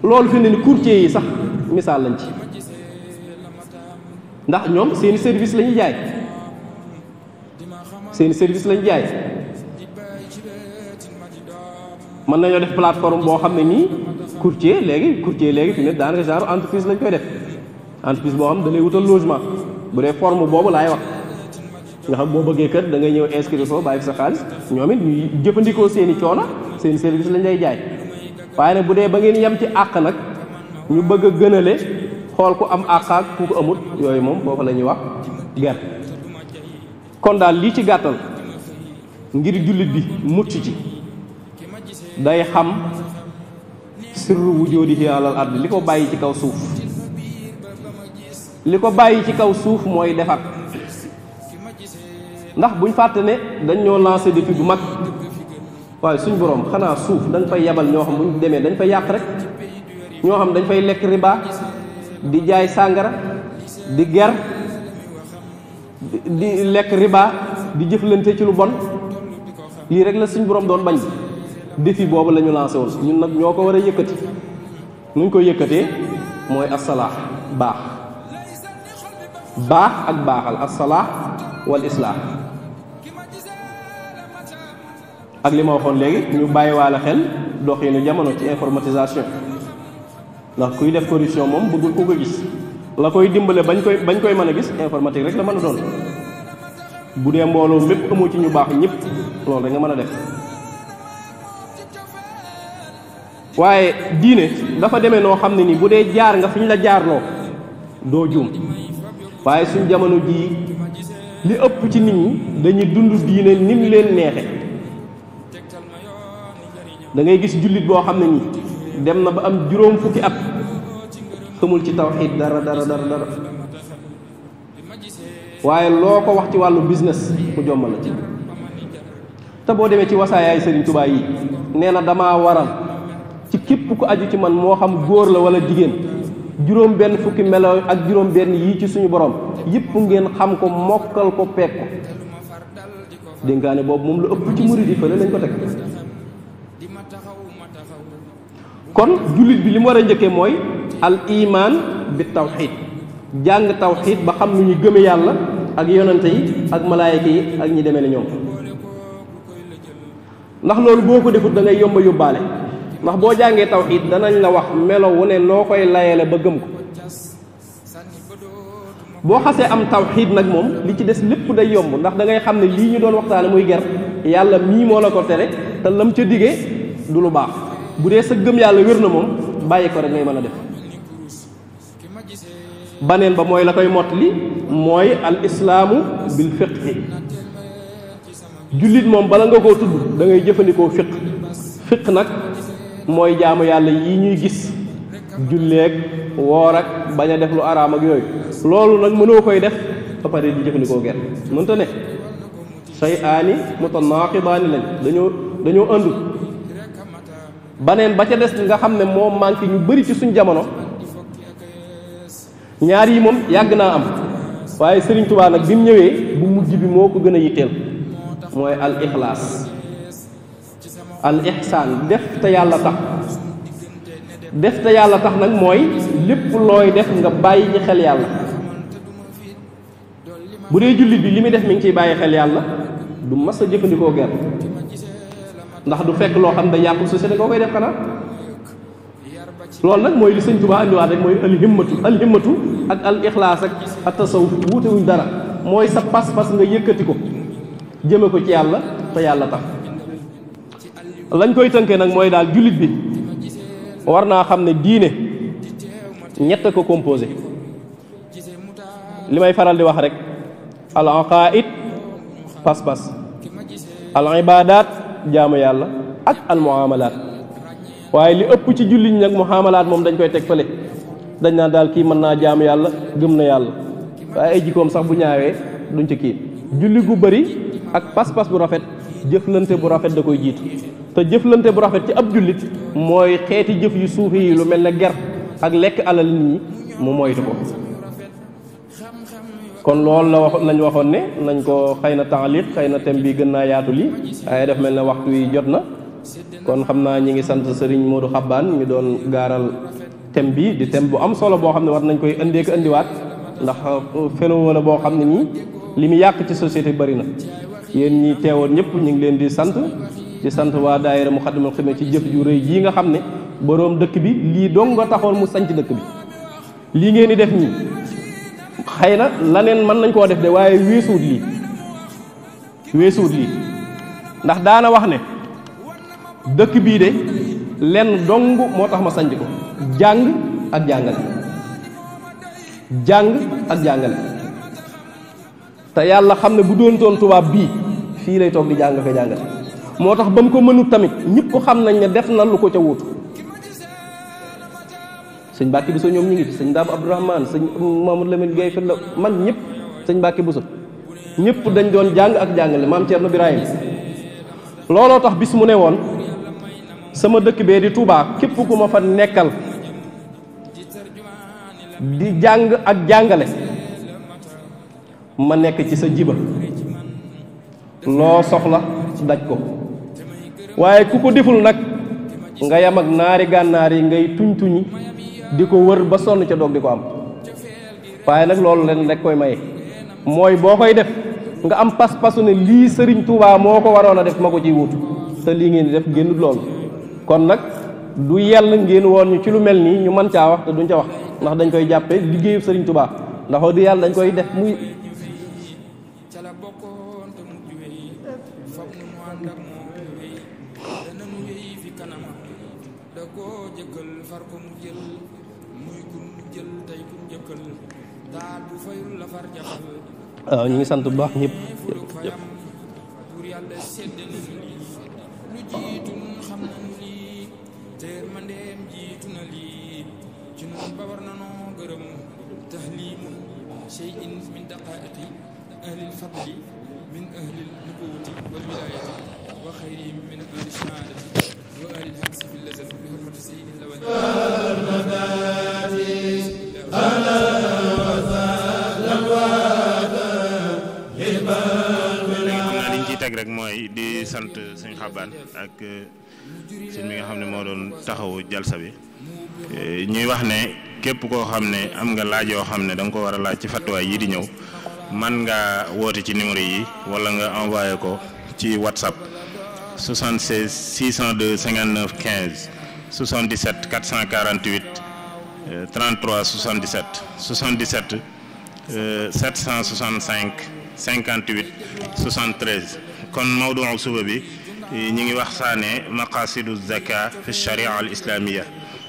loolu fi ne ni courtier yi sax misaal lañ ci ndax ñoom seeni service la ñuy jaay seeni service la ñuy jaay mën nañoo def plateforme boo xam ne nii courtier léegi fi ne daanaka genre entreprise lañ koy def entreprise boo xam da lay wutal logement bu dee forme boobu laay wax nga xam boo bëggee kër da ngay ñëw inscrire foofu bàyyi fi sa xaalis ñoom it ñuy jëfandikoo seeni coono seeni service lañ lay jaay waaye nag bu dee ba ngeen yem ci àq nag ñu bëgg a gënale xool ku am àq ak ku ko amut yooyu moom foofu la ñuy wax ger kon daal lii ci gàttal ngir jullit bi mucc ci day xam sirru wujudihi alal ard li ko bàyyi ci kaw suuf li ko bàyyi ci kaw suuf mooy defar ndax buñ fàtte ne dañ ñoo lancé défi bu mag waaye suñ borom xanaa suuf dañ fay yabal ñoo xam buñ demee dañ fay yàq rek ñoo xam dañ fay lekk riba di jaay sàngara di ger di lekk riba di jëflante ci lu bon lii rek la suñ borom doon bañ défi boobu la ñu lancé woon ñun nag ñoo ko war a yëkkati nuñ koy yëkkatee mooy assalaax baax ak baaxal assalaax wal islaax ak li ma waxoon léegi ñu bàyyiwaale xel doxinu jamono ci informatisation ndax kuy def corruption moom bëggul ku ko gis la koy dimbale bañ koy mën a gis informatique rek la mën a doon bu dee mbooloo mépp amoo ci ñu baax ñëpp loolu rek nga mën a def waaye diine dafa demee noo xam ne nii bu dee jaar nga fi ñu la jaarloo doo juum waaye suñ jamono jii li ëpp ci nit ñi dañuy dund diine nim leen neexe da ngay gis jullit boo xam ne nii dem na ba am juróom fukki at xamul ci tawxiid dara waaye loo ko wax ci wàllu business mu jommal la ci te boo demee ci wasaayaay Sëriñ Tuubaa yi nee na damaa waral ci képp ku aju ci man moo xam góor la wala jigéen juróom benn fukki melo ak juróom benn yii ci suñu borom yëpp ngeen xam ko mokkal ko peeg ko dénkaane boobu moom lu ëpp ci murid yi fële lañ ko teg kon jullit bi li mu war a njëkkee mooy al iman bi tawxiid jàng tawxiid ba xam nu ñuy gëme yàlla ak yonante yi ak malaayika yi ak ñi demee ne ñoom ndax loolu boo ko defut da ngay yomba yóbbaale ndax boo jàngee tawxiid danañ la wax melo wu ne noo koy layale ba gëm ko boo xasee am tawxiid nag moom li ci des lépp day yomb ndax da ngay xam ne lii ñu doon waxtaane muy ger yàlla mii moo la ko tere te lam ca digee du lu baax bu dee sa gëm yàlla wér na moom bàyyi ko rek ngay mën a def baneen ba mooy la koy mottali mooy al islaamu bil fiqhi jullit moom bala nga koo tudd da ngay jëfandikoo fiq nag mooy jaamu yàlla yi ñuy gis julleeg woor ak bañ a def lu araam ak yooyu loolu nag mënoo koy def ba pare di jëfandikoo ger mënta ne shay'aani mutanaaqidaani lañ dañoo àndu baneen ba ca des nga xam ne moo manqué ñu bari ci suñ jamono ñaar yi moom yàgg naa am waaye Sëriñ Tuubaa nag bi mu ñëwee bu mujj bi moo ko gën a yitteel mooy al ixlaas al ihsaan def te yàlla tax nag mooy lépp looy def nga bàyyi ci xel yàlla bu dee jullit bi li muy def mi ngi ciy bàyyi xel yàlla du mas a jëfandikoo ger ndax du fekk loo xam ne yàqul société nga koy def xanaa loolu nag mooy li Sëñ Tuubaa andiwaat rek mooy alhimmatu ak al ixlaas ak tasawuf wuute wuñ dara mooy sa pas-pas nga yëkkati ko jëme ko ci yàlla te yàlla tax lañ koy tënkee nag mooy daal jullit bi war naa xam ne diine ñett ko composé li may faral di wax rek al aqaid pas-pas al ibadat jaamu yàlla ak al muamalaat waaye li ëpp ci jullit ñi nag muamalaat moom dañ koy teg fële dañ naan daal kii mën naa jaamu yàlla gëm na yàlla waaye ay jikkoom sax bu ñaawee duñ ci kii julli gu bëri ak pas-pas bu rafet jëflante bu rafet da koy jiitu te jëflante bu rafet ci ab jullit mooy xeeti jëf yu suufi yi lu mel ne ger ak lekk alal nit ñi mu moytu ko kon loolu lañ waxoon ne nañ ko xëy na taaliq xëy na thème bi gën naa yaatu lii waaye daf mel ne waxtu yi jot na kon xam naa ñi ngi sant Serigne Modou Xabbaan mi doon gaaral thème bi di thème bu am solo boo xam ne war nañ koy indee ko indiwaat ndax fléau la boo xam ne nii li mu yàq ci société bari na yéen ñi teewoon ñëpp ñu ngi leen di sant waa daayira Muxaddamatul Xidma ci jëf ju rëy jii nga xam ne boroom dëkk bi lii dong nga taxoon mu sanc dëkk bi lii ngeen di def nii xëy na laneen mën nañ koo def de waaye weesuut lii ndax daana wax ne dëkk bii de lenn dong moo tax ma sanc ko jàng ak jàngale te yàlla xam ne bu doon toon tubaab bii fii lay toog di jàng fa jàngate moo tax ba mu ko mënut tamit ñëpp ko xam nañ ne def na lu ko ca wuutu sëñ Mbàkke Buso ñoom ñu ngi fi sëñ Daam Abdourahmane sëñ Mamadou Lamine Gueye fi la man ñëpp sëñ Mbàkke Buso ñëpp dañ doon jàng ak jàngale maam Thierno Birahim looloo tax bis mu ne woon sama dëkk bee di Touba képp ku ma fa nekkal di jàng ak jàngale ma nekk ci sa jiba loo soxla daj ko waaye ku ko deful nag nga yam ak naari gànnaar yi ngay tuñ tuñi di ko wër ba sonn ca doog di ko am waaye nag loolu leen rek koy maye mooy boo koy def nga am pas-pasu ne lii Sëriñ Tuubaa moo ko waroon a def ma ko ciy wutu te lii ngeen di def génnut loolu kon nag du yell ngeen woon ñu ci lu mel nii ñu mën caa wax te duñ ca wax ndax dañ koy jàppe liggéeyu Sëriñ Tuubaa ndax wax dëgg yàlla dañ koy def muy waaw ñu ngi sant bu baax ñëpp jëf teg rek mooy di sant sëñ Xabaan ak sëñ mi nga xam ne moo doon taxawu jalsa bi ñuy wax ne képp koo xam ne am nga laaj yoo xam ne da nga ko war a laaj ci fattuwaay yi di ñëw man nga woote ci numéro yi wala nga envoyé ko ci WhatsApp 76 602 59 15 77 448 33 77 77 765 58 73 kon mawdu suba bi ñi ngi waxtaane maqasidu zaka fi sharia al islamia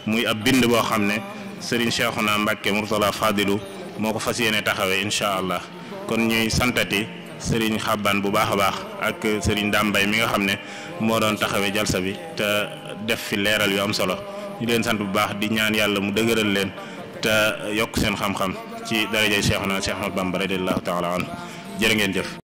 muy ab bind boo xam ne Serigne Cheikhouna Mbacké Mourtala Fadilu moo ko fas yéene taxawee incha allah kon ñuy santati Serigne Xabaan bu baax a baax ak Serigne Dambay mi nga xam ne moo doon taxawee jalsa bi te def fi leeral yu am solo ñu leen sant bu baax di ñaan yàlla mu dëgëral leen te yokk seen xam-xam ci darajay Cheikhouna Cheikh Ahmad Bamba radiyallahu taala anhu jërë ngeen jëf